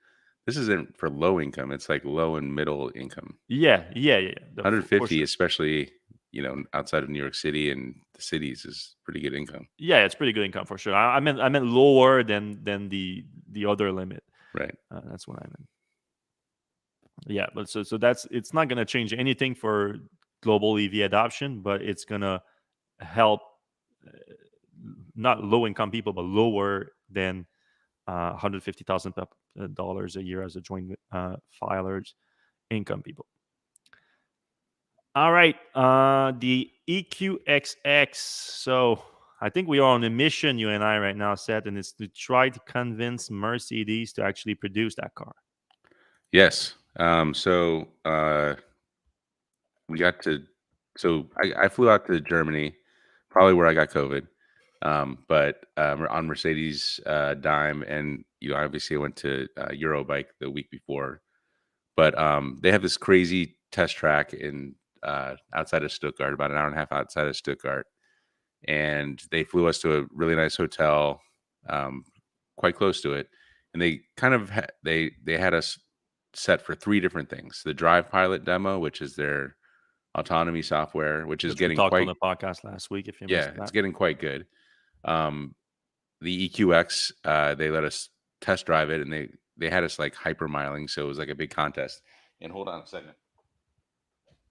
this isn't for low income. It's like low and middle income. Yeah. For 150, sure. especially, outside of New York City and the cities, is pretty good income. Yeah, it's pretty good income for sure. I meant lower than the other limit. Right. That's what I meant. Yeah, but so that's it's not gonna change anything for global EV adoption, but it's gonna help uh, not low income people, but lower than $150,000 a year as a joint filers income people. All right, the EQXX. So I think we are on a mission, you and I, right now, Seth, and it's to try to convince Mercedes to actually produce that car. Yes. We got to, so I flew out to Germany, probably where I got COVID. But on Mercedes dime, and obviously I went to Eurobike the week before. But they have this crazy test track in outside of Stuttgart, about an hour and a half outside of Stuttgart, and they flew us to a really nice hotel, um, quite close to it, and they kind of they had us set for three different things: the Drive Pilot demo, which is their autonomy software, which is Which we getting talked on quite, the podcast last week, if you missed yeah, it's that. getting quite good. Um, the EQX, they let us test drive it, and they had us like hypermiling, so it was like a big contest. And hold on a second,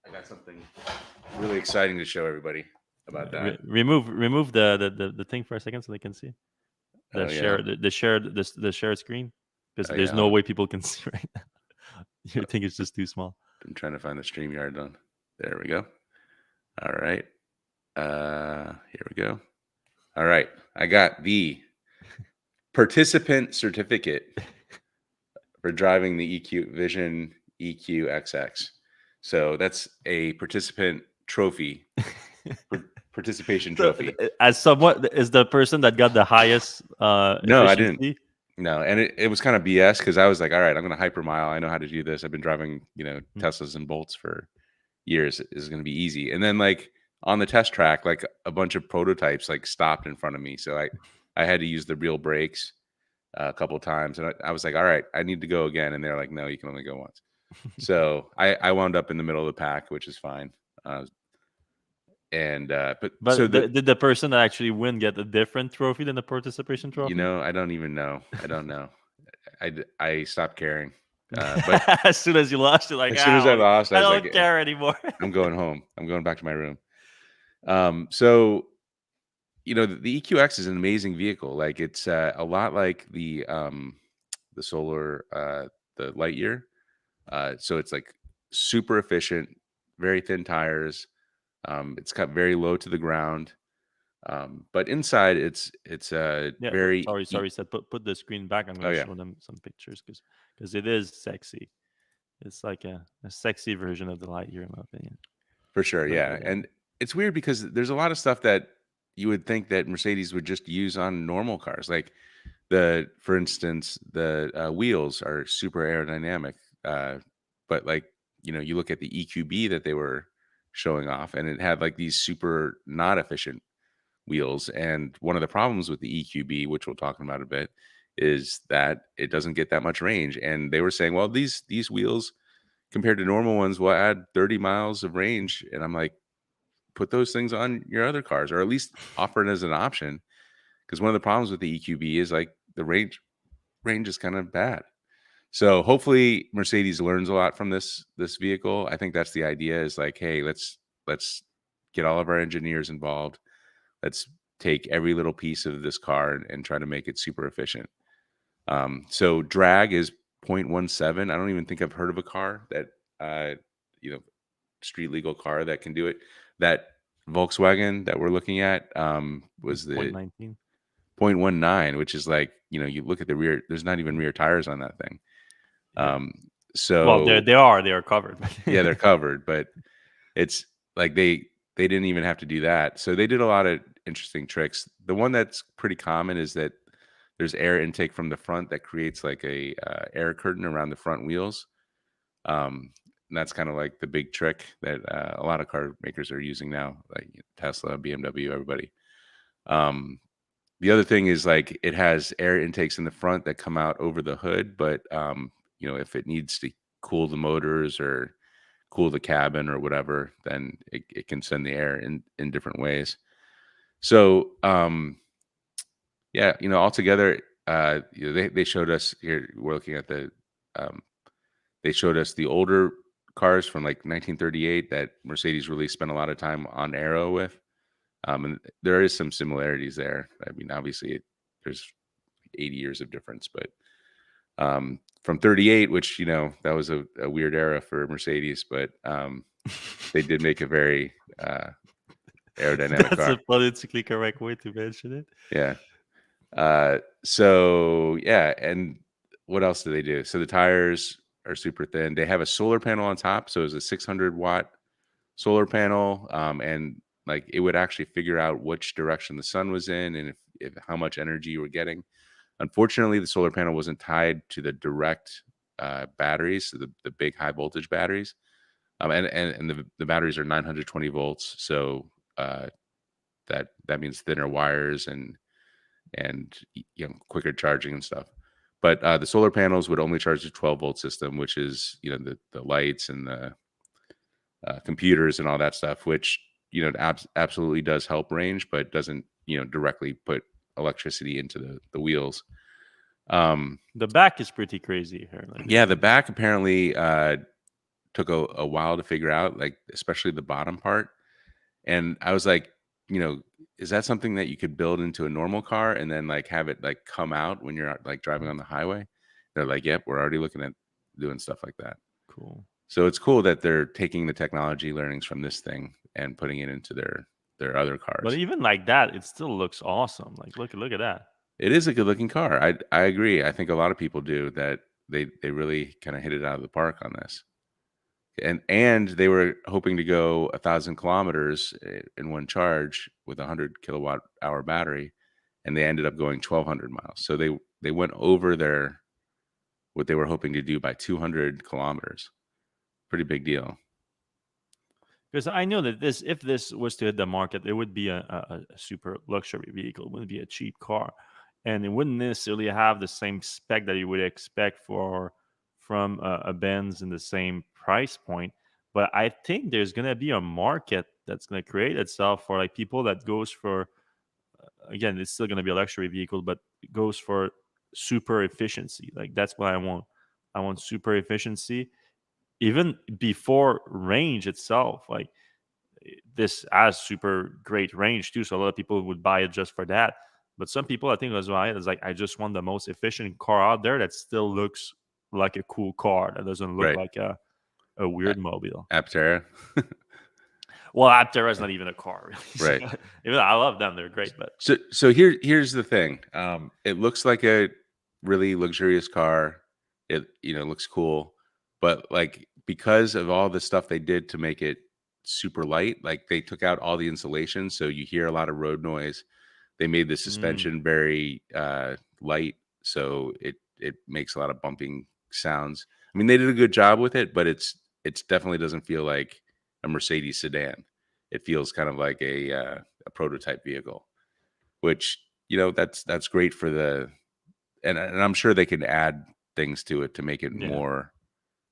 I got something really exciting to show everybody about that. Remove the thing for a second so they can see Oh yeah, the shared screen, because oh there's yeah. no way people can see right now. You think it's just too small. I'm trying to find the StreamYard on. There we go. All right. Here we go. All right. I got the participant certificate for driving the Vision EQXX. So that's a participant trophy, participation So, trophy. as somewhat is the person that got the highest No, I didn't. efficiency. No, and it was kind of BS because I was like, all right, I'm going to hypermile. I know how to do this. I've been driving, Mm. Teslas and Bolts for years. Is going to be easy. And then like on the test track, like a bunch of prototypes like stopped in front of me. So I had to use the real brakes a couple of times. And I was like, all right, I need to go again. And they're like, no, you can only go once. So I wound up in the middle of the pack, which is fine. But so But did the person that actually win get a different trophy than the participation trophy? I don't even know. I don't know. I stopped caring. But As soon as you lost, you're like, as soon as I lost, I I was like, don't care anymore. I'm going home. I'm going back to my room. So the EQX is an amazing vehicle. Like it's a lot like the solar the Lightyear. So it's like super efficient, very thin tires. It's got very low to the ground. But inside it's Yeah, very sorry. Said put the screen back. I'm oh gonna yeah, show them some pictures because it is sexy. It's like a sexy version of the Lightyear, in my opinion. for sure, But yeah. And it's weird because there's a lot of stuff that you would think that Mercedes would just use on normal cars, like for instance, the wheels are super aerodynamic, but like you look at the EQB that they were showing off, and it had like these super not efficient wheels. And one of the problems with the EQB, which we'll talk about a bit, is that it doesn't get that much range. And they were saying, well, these wheels compared to normal ones will add 30 miles of range. And I'm like, put those things on your other cars, or at least offer it as an option. because one of the problems with the EQB is like the range is kind of bad. So hopefully Mercedes learns a lot from this vehicle. I think that's the idea, is like, hey, let's get all of our engineers involved. Let's take every little piece of this car and try to make it super efficient. So drag is 0.17. I don't even think I've heard of a car that you know, street legal car that can do it. That Volkswagen that we're looking at was the 0.19. 0.19, which is like, you look at the rear, there's not even rear tires on that thing. Yeah. Well, So they are covered. yeah, they're covered, but it's like they didn't even have to do that. So they did a lot of interesting tricks. The one that's pretty common is that there's air intake from the front that creates like a air curtain around the front wheels. And that's kind of like the big trick that a lot of car makers are using now, like Tesla, BMW, everybody. The other thing is like it has air intakes in the front that come out over the hood, but if it needs to cool the motors or cool the cabin or whatever, then it can send the air in different ways. So yeah, altogether, they showed us here. We're looking at they showed us the older cars from like 1938 that Mercedes really spent a lot of time on aero with. And there is some similarities there. I mean, obviously, there's 80 years of difference, but from 38, which, that was a weird era for Mercedes, but they did make a very aerodynamic That's car. a politically correct way to mention it. Yeah. So, yeah. And what else do they do? So the tires are super thin. They have a solar panel on top. So it's a 600-watt solar panel. And like it would actually figure out which direction the sun was in and if how much energy you were getting. Unfortunately, the solar panel wasn't tied to the direct batteries, so the big high voltage batteries. And the batteries are 920 volts. So that means thinner wires and quicker charging and stuff. But the solar panels would only charge the 12-volt system, which is the lights and the computers and all that stuff, which absolutely does help range, but doesn't directly put electricity into the wheels. The back is pretty crazy here. Yeah, the back apparently took a while to figure out, like especially the bottom part. And I was like, is that something that you could build into a normal car and then like have it like come out when you're like driving on the highway? They're like, yep, we're already looking at doing stuff like that. Cool. So it's cool that they're taking the technology learnings from this thing and putting it into their other cars. But even like that, it still looks awesome. Like look at that. It is a good looking car. I agree. I think a lot of people do that. They really kind of hit it out of the park on this. And they were hoping to go 1,000 kilometers in one charge with a 100 kilowatt hour battery, and they ended up going 1,200 miles. So they went over what they were hoping to do by 200 kilometers. Pretty big deal. Because I know that if this was to hit the market, it would be a super luxury vehicle. It wouldn't be a cheap car, and it wouldn't necessarily have the same spec that you would expect from a Benz in the same price point. But I think there's gonna be a market that's gonna create itself for like people that goes for, again, it's still gonna be a luxury vehicle, but it goes for super efficiency. Like that's what I want. I want super efficiency, even before range itself. Like this has super great range too, so a lot of people would buy it just for that. But some people, I think, as well, it's like I just want the most efficient car out there that still looks like a cool car, that doesn't look Right. like a weird mobile. Aptera. Well, Aptera is not even a car, really. Right. Even though I love them, they're great. But So here's the thing. It looks like a really luxurious car. It looks cool, but like because of all the stuff they did to make it super light, like they took out all the insulation, so you hear a lot of road noise. They made the suspension very light, so it makes a lot of bumping sounds. I mean, they did a good job with it, but it's definitely doesn't feel like a Mercedes sedan. It feels kind of like a prototype vehicle, which that's great for and I'm sure they can add things to it to make it more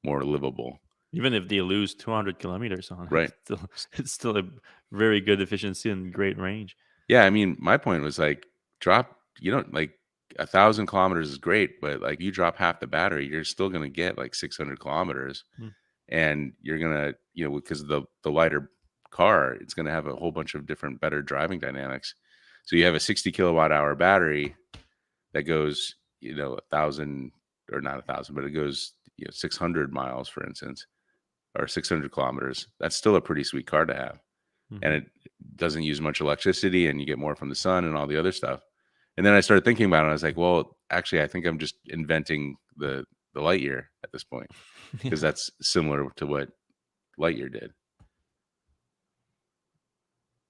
livable. even if they lose 200 kilometers on it, Right. it's still a very good efficiency and great range. Yeah, I mean, my point was like drop, you know, like 1,000 kilometers is great, but like you drop half the battery, you're still going to get like 600 kilometers, Mm. and you're going to, you know, because of the lighter car, it's going to have a whole bunch of different better driving dynamics. So you have a 60 kilowatt hour battery that goes, you know, 1,000, or not 1,000, but it goes, you know, 600 miles, for instance, or 600 kilometers. That's still a pretty sweet car to have, and Mhm. it doesn't use much electricity, and you get more from the sun and all the other stuff. And then I started thinking about it. I was like, well, actually, I think I'm just inventing the Lightyear at this point, because Yeah. that's similar to what Lightyear did.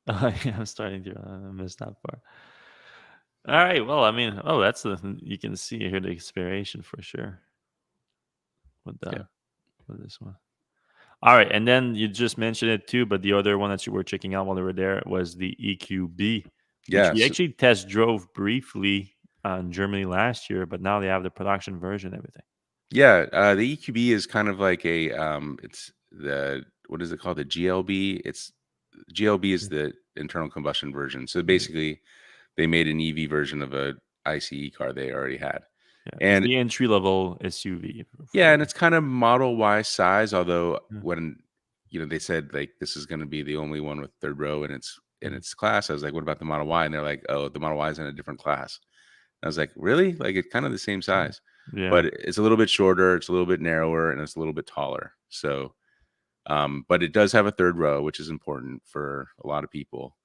Yeah, I'm starting to miss that part. All right. Well, I mean, oh, that's the you can see here the expiration for sure with Yeah, the with this one. All right, and then you just mentioned it too, but the other one that you were checking out while you were there was the EQB, which yeah, we so, actually test drove briefly in Germany last year, but now they have the production version and everything. yeah. The EQB is kind of like a it's the, what is it called? The GLB. It's GLB is Yeah, the internal combustion version. So yeah, basically, they made an EV version of a ICE car they already had. yeah. It's And the entry level SUV yeah, for and it's kind of Model Y size, although yeah, when, you know, they said like this is going to be the only one with third row in mhm, its class, I was like, what about the Model Y? And they're like, oh, the Model Y is in a different class. I was like, really? Like it's kind of the same mhm. size, Yeah. but it's a little bit shorter, it's a little bit narrower, and it's a little bit taller. So, but it does have a third row, which is important for a lot of people.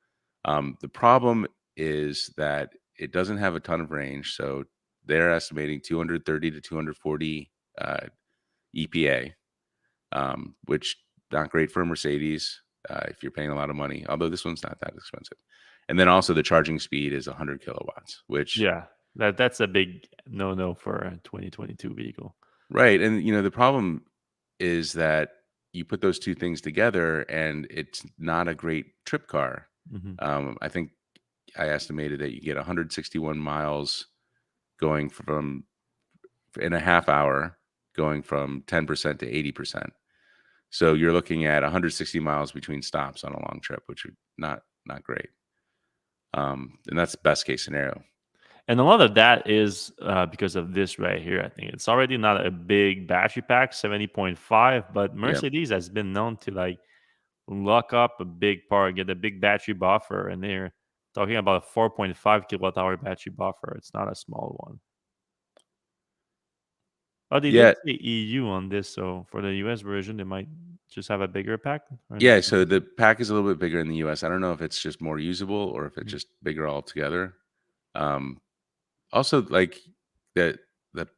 The problem is that it doesn't have a ton of range. So they're estimating 230 to 240 EPA, which not great for a Mercedes if you're paying a lot of money. Although this one's not that expensive. And then also the charging speed is 100 kilowatts, which, Yeah. That's a big no for a 2022 vehicle. right. And you know the problem is that you put those two things together, and it's not a great trip car. Hmm. I think I estimated that you get 161 miles going from in a half hour, going from 10% to 80%. So you're looking at 160 miles between stops on a long trip, which are not great. And that's best case scenario. And a lot of that is because of this right here. I think it's already not a big battery pack, 70.5, but Yeah, Mercedes has been known to like lock up a big part, get a big battery buffer, and they're talking about a 4.5 kilowatt hour battery buffer. It's not a small one. Oh, they yeah, did say EU on this, so for the US version, they might just have a bigger pack. Or yeah. So the pack is a little bit bigger in the U.S. I don't know if it's just more usable or if it's Mhm. just bigger altogether. Um, Also, like the the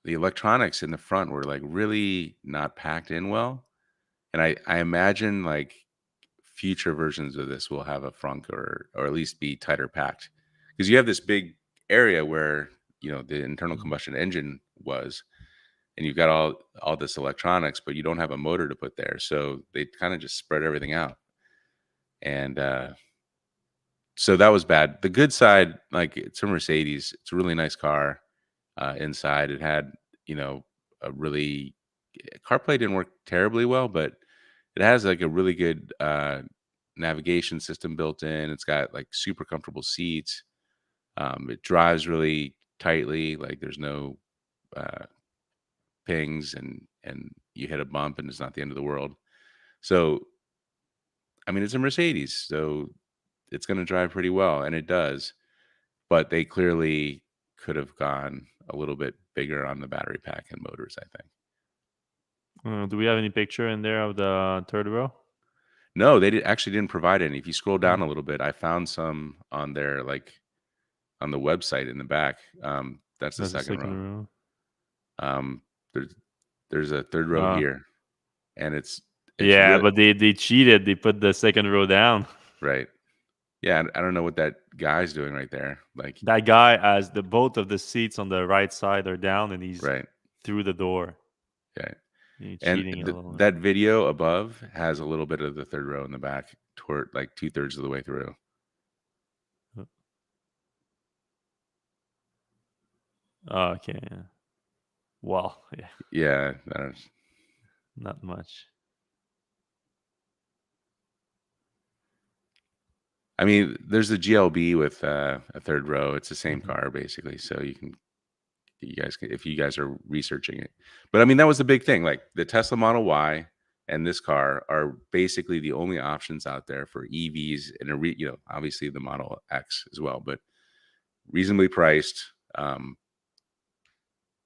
the electronics in the front were like really not packed in well, and I imagine like future versions of this will have a frunk, or at least be tighter packed, because you have this big area where, you know, the internal Mhm. combustion engine was, and you've got all this electronics, but you don't have a motor to put there, so they kind of just spread everything out, and so that was bad. The good side, like it's a Mercedes, it's a really nice car. Inside, it had, you know, a really, CarPlay didn't work terribly well, but it has like a really good navigation system built in. It's got like super comfortable seats. It drives really tightly, like there's no uh, pings, and you hit a bump and it's not the end of the world. So I mean, it's a Mercedes, so it's going to drive pretty well, and it does. But they clearly could have gone a little bit bigger on the battery pack and motors, I think. Do we have any picture in there of the third row? No, they actually didn't provide any. If you scroll Mm. down a little bit, I found some on their, like, on the website in the back. That's the That's the second second row. row. Um, there's there's a third row Uh, here, and it's yeah, really but they cheated. They put the second row down. right. Yeah, I don't know what that guy's doing right there. Like, That guy has the both of the seats on the right side are down, and he's right, through the door. yeah. He's And cheating a little. that video above has a little bit of the third row in the back, toward like 2/3 of the way through. Uh, okay. Yeah. Well, yeah, Yeah, that's not much. I mean, there's the GLB with a third row. It's the same Mhm. car basically, so you guys can, if you guys are researching it. But I mean, that was the big thing. Like the Tesla Model Y and this car are basically the only options out there for EVs, and obviously the Model X as well, but reasonably priced,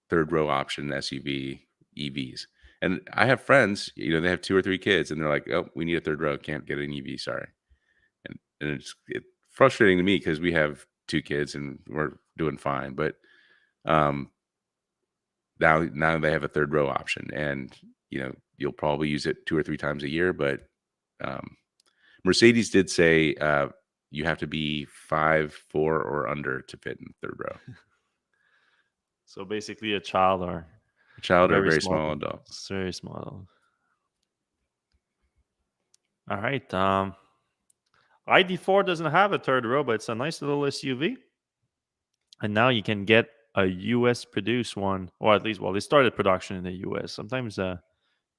third row option SUV EVs. And I have friends, they have 2 or 3 kids, and they're like, "Oh, we need a third row. Can't get an EV. Sorry." And it's frustrating to me because we have 2 kids and we're doing fine. But um, now they have a third row option, and you'll probably use it 2 or 3 times a year. But um, Mercedes did say you have to be 5'4" or under to fit in the third row. So basically, a child or A child or a very very small, small adult. very small. All right. ID4 doesn't have a third row, but it's a nice little SUV. And now you can get a US produced one, or at least, well, they started production in the US. Sometimes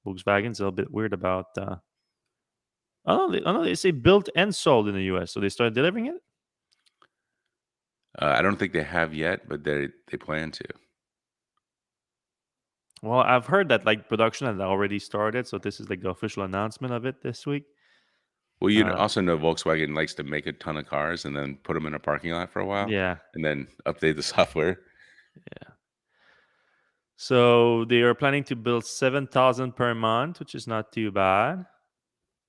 Volkswagen's a little bit weird about. I don't know. They say built and sold in the US, so they started delivering it. I don't think they have yet, but they plan to. Well, I've heard that like production had already started, so this is like the official announcement of it this week. Well, you'd Uh, also know Volkswagen likes to make a ton of cars and then put them in a parking lot for a while yeah, and then update the software. yeah. So they are planning to build 7,000 per month, which is not too bad.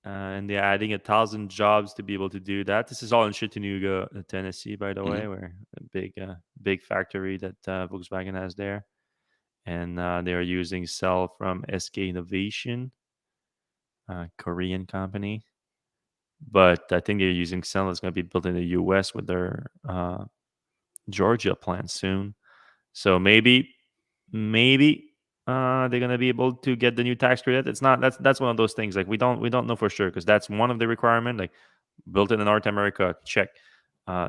And they're adding 1,000 jobs to be able to do that. This is all in Chattanooga, Tennessee, by the Hmm. way, where a big factory that Volkswagen has there, and they are using cell from SK Innovation, Korean company. But I think they're using cell that's going to be built in the U.S. with their Georgia plant soon. So maybe they're gonna be able to get the new tax credit. It's not that's one of those things like we don't know for sure because that's one of the requirement. Like built in North America, check.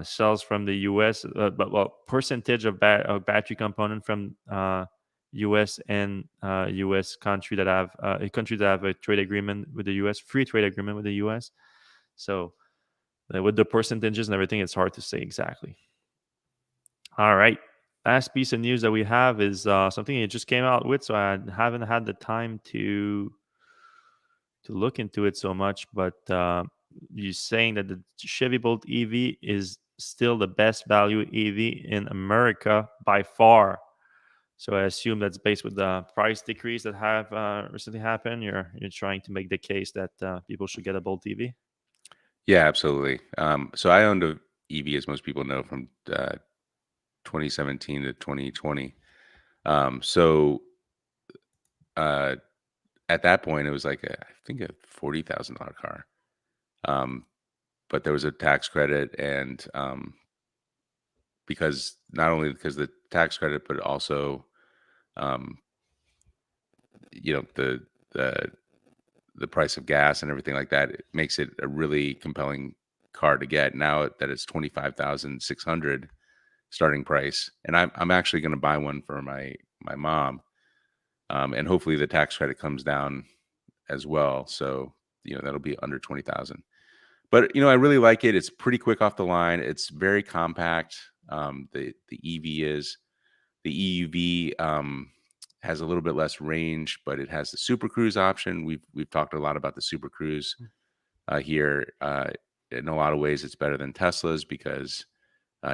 Cells from the U.S. But well, percentage of battery component from U.S. and U.S. country that have a country that have a trade agreement with the U.S. free trade agreement with the U.S. So with the percentages and everything, it's hard to say exactly. All right. Last piece of news that we have is something it just came out with, so I haven't had the time to look into it so much. But you're saying that the Chevy Bolt EV is still the best value EV in America by far. So I assume that's based with the price decrease that have recently happened. You're trying to make the case that people should get a Bolt EV. Yeah, absolutely. So I owned a EV, as most people know, from 2017 to 2020. So uh, at that point, it was like I think a $40,000 car. Um, but there was a tax credit, and because not only because the tax credit, but also um, the the price of gas and everything like that, it makes it a really compelling car to get. Now that it's 25,600 starting price, and I'm actually going to buy one for my mom, and hopefully the tax credit comes down as well. So that'll be under 20,000. But I really like it. It's pretty quick off the line. It's very compact. The EV is the EUV has a little bit less range, but it has the Super Cruise option. We've talked a lot about the Super Cruise here. In a lot of ways, it's better than Tesla's because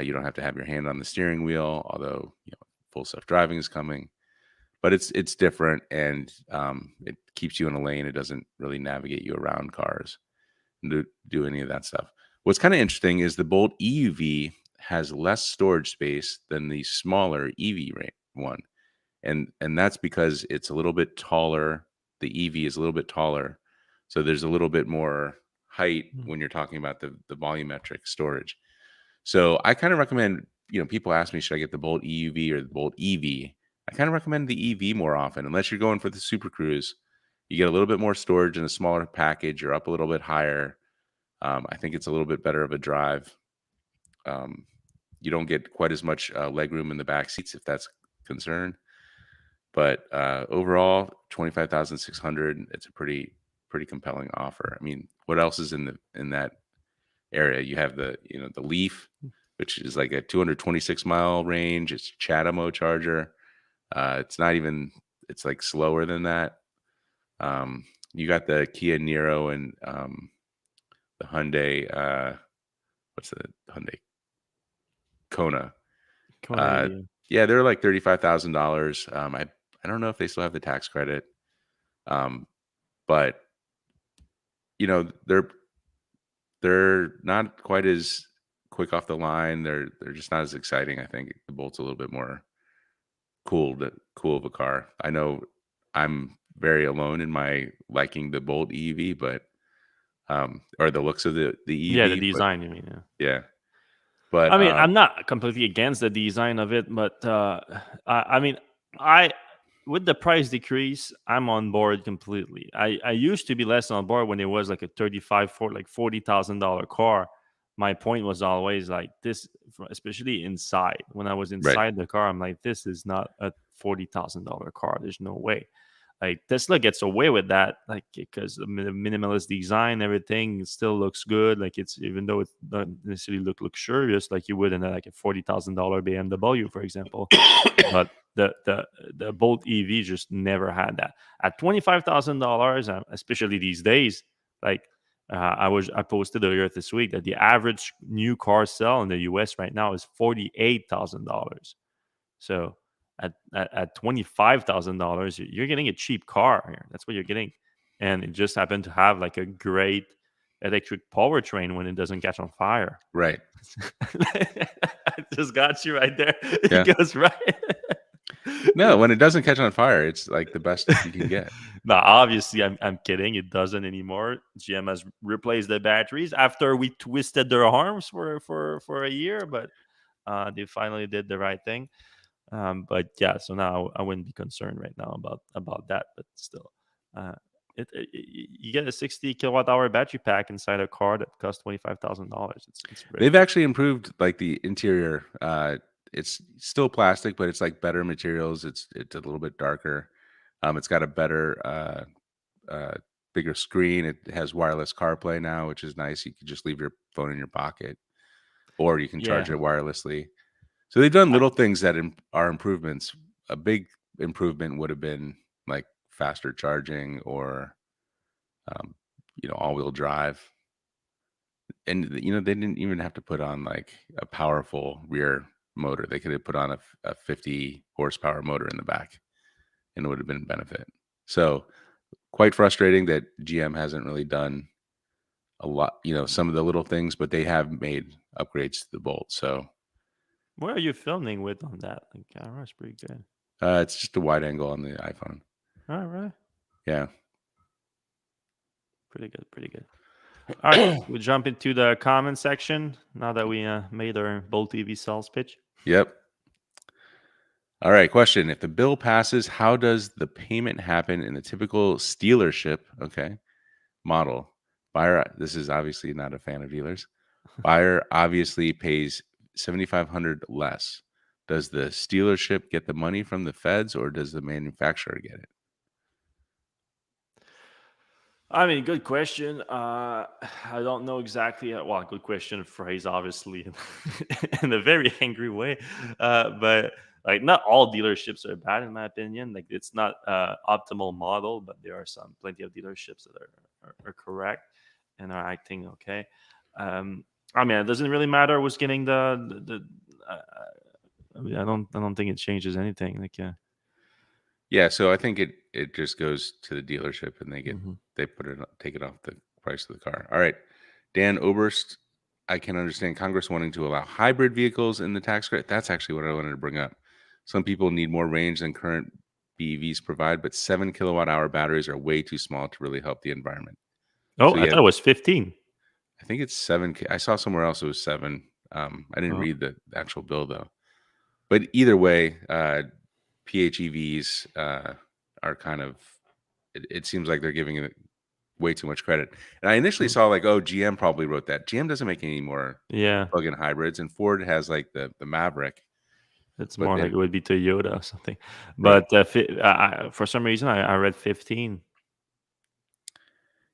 you don't have to have your hand on the steering wheel. Although full self driving is coming, but it's different, and it keeps you in a lane. It doesn't really navigate you around cars and do any of that stuff. What's kind of interesting is the Bolt EUV has less storage space than the smaller one, and that's because it's a little bit taller. The EV is a little bit taller, so there's a little bit more height Mm. when you're talking about the volumetric storage. So I kind of recommend, people ask me, should I get the Bolt EUV or the Bolt EV? I kind of recommend the EV more often, unless you're going for the Super Cruise. You get a little bit more storage in a smaller package. You're up a little bit higher. I think it's a little bit better of a drive. Um, you don't get quite as much leg room in the back seats if that's a concern. But overall, 25,600. It's a pretty compelling offer. I mean, what else is in that area. You have the Leaf, which is like a 226-mile range. It's Chattanooga charger. It's not even. It's like slower than that. You got the Kia Niro and the Hyundai. What's the Hyundai Kona? Kona Uh, EV. yeah, they're like $35,000. I don't know if they still have the tax credit, but they're not quite as quick off the line. They're just not as exciting. I think the Bolt's a little bit more cool of a car. I know I'm very alone in my liking the Bolt EV, but or the looks of the Yeah, the EV, but design, you mean? Yeah. yeah, but I mean, I'm not completely against the design of it, but I mean, I with the price decrease, I'm on board completely. I used to be less on board when it was like a 35 for like $40,000 car. My point was always like this, especially inside. When I was right, inside the car, I'm like, this is not a $40,000 car. There's no way. Like Tesla gets away with that, like because the minimalist design, everything still looks good. Like it's even though it doesn't necessarily look luxurious like you would in like a $40,000 BMW, for example. But the Bolt EV just never had that. At $25,000, especially these days, like I posted earlier this week that the average new car sale in the US right now is $48,000. So at $25,000, you're getting a cheap car here. That's what you're getting, and it just happened to have like a great electric powertrain when it doesn't catch on fire. right, I just got you right there. yeah. It goes right. No, when it doesn't catch on fire, it's like the best you can get. Now, obviously, I'm kidding. It doesn't anymore. GM has replaced the batteries after we twisted their arms for a year, but they finally did the right thing. But yeah, so now I wouldn't be concerned right now about that. But still, uh, you get a 60 kilowatt hour battery pack inside a car that costs $25,000. It's very They've good. actually improved like the interior. It's still plastic, but it's like better materials. It's a little bit darker. It's got a better, bigger screen. It has wireless CarPlay now, which is nice. You can just leave your phone in your pocket, or you can charge Yeah, it wirelessly. So they've done I- little things that are improvements. A big improvement would have been like faster charging or um, all-wheel drive. And they didn't even have to put on like a powerful rear motor. They could have put on a 50 horsepower motor in the back, and it would have been a benefit. So quite frustrating that GM hasn't really done a lot. Some of the little things, but they have made upgrades to the Bolt. So what are you filming with on that? The camera's pretty good. it's just a wide angle on the iPhone. All right, Yeah. pretty good, pretty good. All right, we'll jump into the comment section now that we made our Bolt EV sales pitch. Yep. All right. Question: if the bill passes, how does the payment happen in a typical dealership? Okay. Model. Buyer. This is obviously not a fan of dealers. Buyer obviously pays 7,500 less. Does the dealership get the money from the feds, or does the manufacturer get it? I mean, good question. I don't know exactly. Well, good question. Phrase obviously in a very angry way, but like not all dealerships are bad in my opinion. Like it's not optimal model, but there are some plenty of dealerships that are correct and are acting okay. I mean, it doesn't really matter who's getting uh, I mean, I don't think it changes anything. Like yeah. Yeah. So I think it just goes to the dealership, and Mhm. they take it off the price of the car. All right. Dan Oberst. I can understand Congress wanting to allow hybrid vehicles in the tax credit. That's actually what I wanted to bring up. Some people need more range than current BEVs provide, but 7 kilowatt hour batteries are way too small to really help the environment. Oh, So I yeah, thought it was 15. I think it's 7. I saw somewhere else it was 7. I didn't Oh, read the actual bill though. But either way, PHEVs are kind of. It seems like they're giving it way too much credit. And I initially mm, saw like, oh, GM probably wrote that. GM doesn't make any more yeah. plug-in hybrids, and Ford has like the Maverick, It's but more they like it would be Toyota or something. right. But for some reason, I read 15.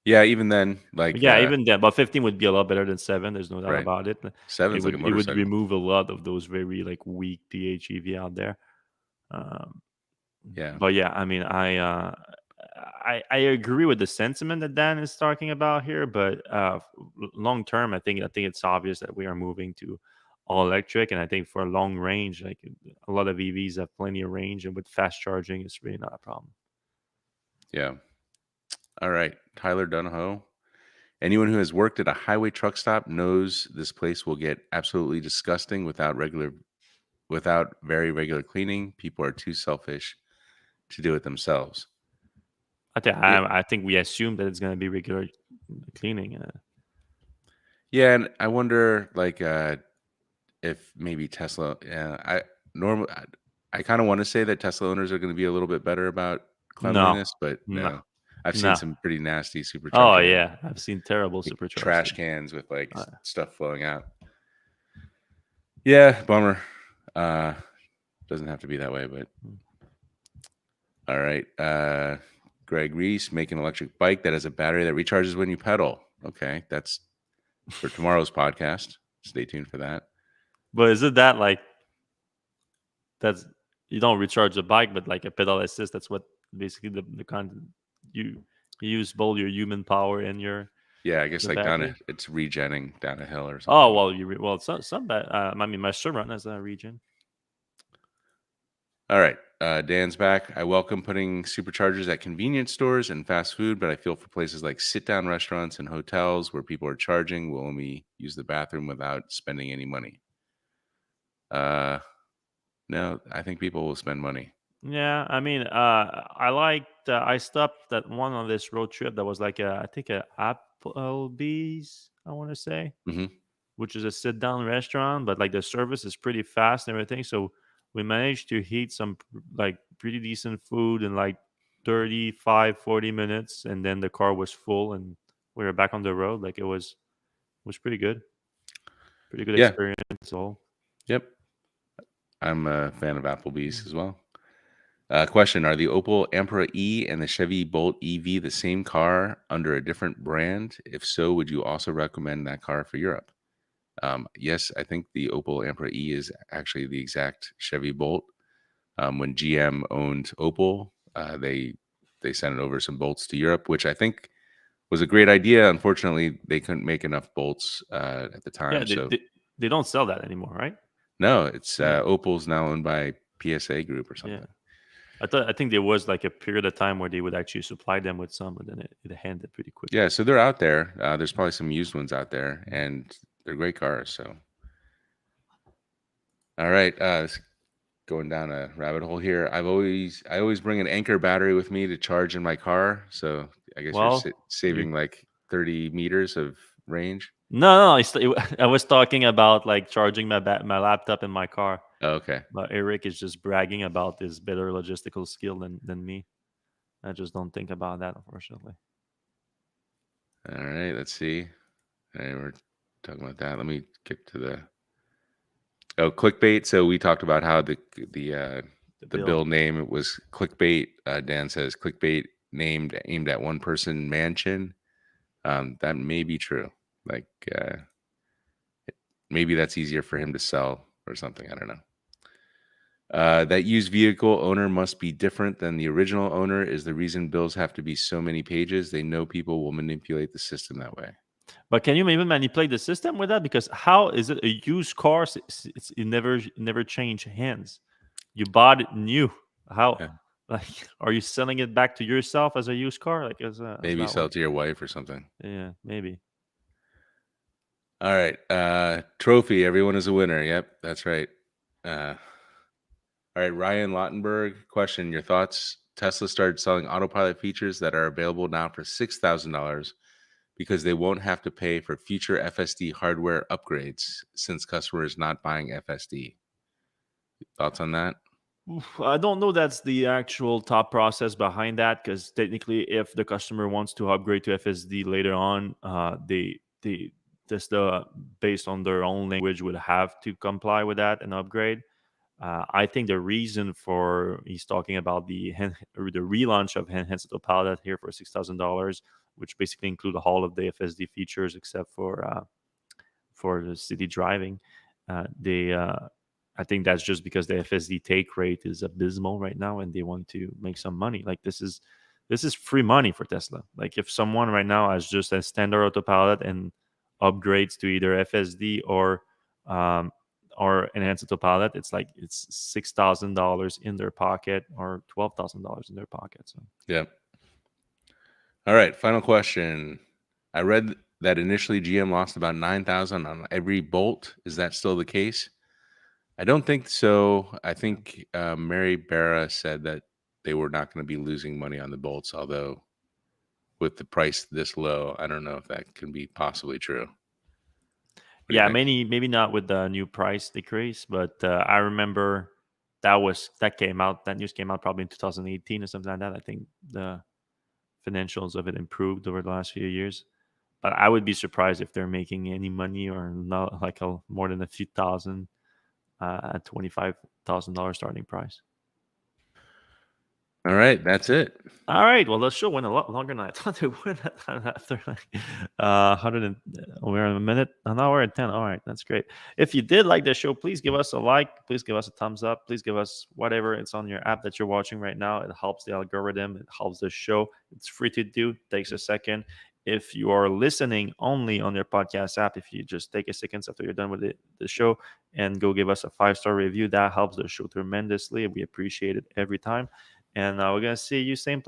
Yeah, even then, like, Yeah, even then, but 15 would be a lot better than 7. There's no doubt right, about it. seven's like a It would motorcycle. remove a lot of those very like weak PHEV out there. Um, Yeah, but yeah, I mean, I agree with the sentiment that Dan is talking about here. But long term, I think it's obvious that we are moving to all electric, and I think for long range, like a lot of EVs have plenty of range, and with fast charging, it's really not a problem. yeah. All right, Tyler Donahoe. Anyone who has worked at a highway truck stop knows this place will get absolutely disgusting without very regular cleaning. People are too selfish to do it themselves. Yeah, I think we assume that it's going to be regular cleaning. yeah, and I wonder, like, if maybe Tesla. Yeah, normally I kind of want to say that Tesla owners are going to be a little bit better about No, cleanliness, but no, no, I've seen no. some pretty nasty Oh supercharger yeah, I've seen terrible like, superchargers. trash cans with like Uh, stuff flowing out. Yeah, bummer. Uh, doesn't have to be that way, but mm. all right. Greg Reese, make an electric bike that has a battery that recharges when you pedal. Okay, that's for tomorrow's podcast. Stay tuned for that. But is it that like that's you don't recharge the bike, but like a pedal assist? That's what basically the content you you use both your human power and your Yeah, I guess the like battery. it's regenning down a hill or Oh something. well, well some I mean my run has a region. All right. Dan's back. I welcome putting superchargers at convenience stores and fast food, but I feel for places like sit down restaurants and hotels where people are charging will only use the bathroom without spending any money. Uh, no, I think people will spend money. Yeah, I mean, I stopped at one on this road trip that was like I think a Applebee's, I want to say, Hmm. which is a sit down restaurant, but like the service is pretty fast and everything. So we managed to eat some like pretty decent food in like 35, 40 minutes, and then the car was full and we were back on the road. Like it was pretty good Yeah. experience. All Yep. I'm a fan of Applebee's as well. Question: are the Opel Ampera E and the Chevy Bolt EV the same car under a different brand? If so, would you also recommend that car for Europe? Yes, I think the Opel Ampera E is actually the exact Chevy Bolt. When GM owned Opel, they sent over some bolts to Europe, which I think was a great idea. Unfortunately, they couldn't make enough bolts at the yeah, time. So they don't sell that anymore, right? no, it's Yeah, Opel's now owned by PSA Group or yeah. something. I think there was like a period of time where they would actually supply them with some, but then it ended pretty quickly. Yeah, so they're out there. There's probably some used ones out there, and they're great cars. So, all right, going down a rabbit hole here. I always bring an Anchor battery with me to charge in my car. So I guess you're Well, you saving like 30 meters of range. no, I was talking about like charging my laptop in my car. Oh, okay. But Eric is just bragging about his better logistical skill than me. I just don't think about that, unfortunately. All right. Let's see. All right, we're talking about that. Let me get to the clickbait. So we talked about how the uh, The the bill. bill name was clickbait. Dan says clickbait named aimed at one person mansion. That may be true. Like maybe that's easier for him to sell or something. I don't know. That used vehicle owner must be different than the original owner is the reason bills have to be so many pages. They know people will manipulate the system that way. But can you maybe manipulate the system with that? Because how is it a used car? It never changed hands. You bought it new. How Yeah. like are you selling it back to yourself as a used car? Like as Maybe that sell work? it to your wife or something. Yeah, maybe. All right. Trophy. Everyone is a winner. Yep, that's right. Uh, all right. Ryan Lautenberg, question: your thoughts? Tesla started selling autopilot features that are available now for $6,000 because they won't have to pay for future FSD hardware upgrades since customers not buying FSD. Thoughts on that? Oof, I don't know that's the actual top process behind that because technically, if the customer wants to upgrade to FSD later on, they just based on their own language would have to comply with that and upgrade. I think the reason for he's talking about the relaunch of enhanced autopilot here for $6,000 which basically include all of the FSD features except for the city driving. They I think that's just because the FSD take rate is abysmal right now, and they want to make some money. Like this is free money for Tesla. Like if someone right now has just a standard autopilot and upgrades to either FSD um, or enhanced autopilot, it's like it's $6,000 in their pocket or $12,000 in their pocket. So Yeah. All right. Final question. I read that initially GM lost about 9,000 on every Bolt. Is that still the case? I don't think so. I think Mary Barra said that they were not going to be losing money on the Bolts, although with the price this low, I don't know if that can be possibly true. What do you yeah, think? maybe not with the new price decrease, but I remember that news came out probably in 2018 or something like that. I think the financials of it improved over the last few years, but I would be surprised if they're making any money or not, like more than a few thousand at $25,000 starting price. All right. That's it. All right. Well, the show went a lot longer than I thought it would. After like 100 and we're in a minute, an hour and 10. All right, that's great. If you did like the show, please give us a like. Please give us a thumbs up. Please give us whatever it's on your app that you're watching right now. It helps the algorithm. It helps the show. It's free to do. Takes a second. If you are listening only on your podcast app, if you just take a second after you're done with the show and go give us a 5-star review, that helps the show tremendously. We appreciate it every time. And we're gonna see you same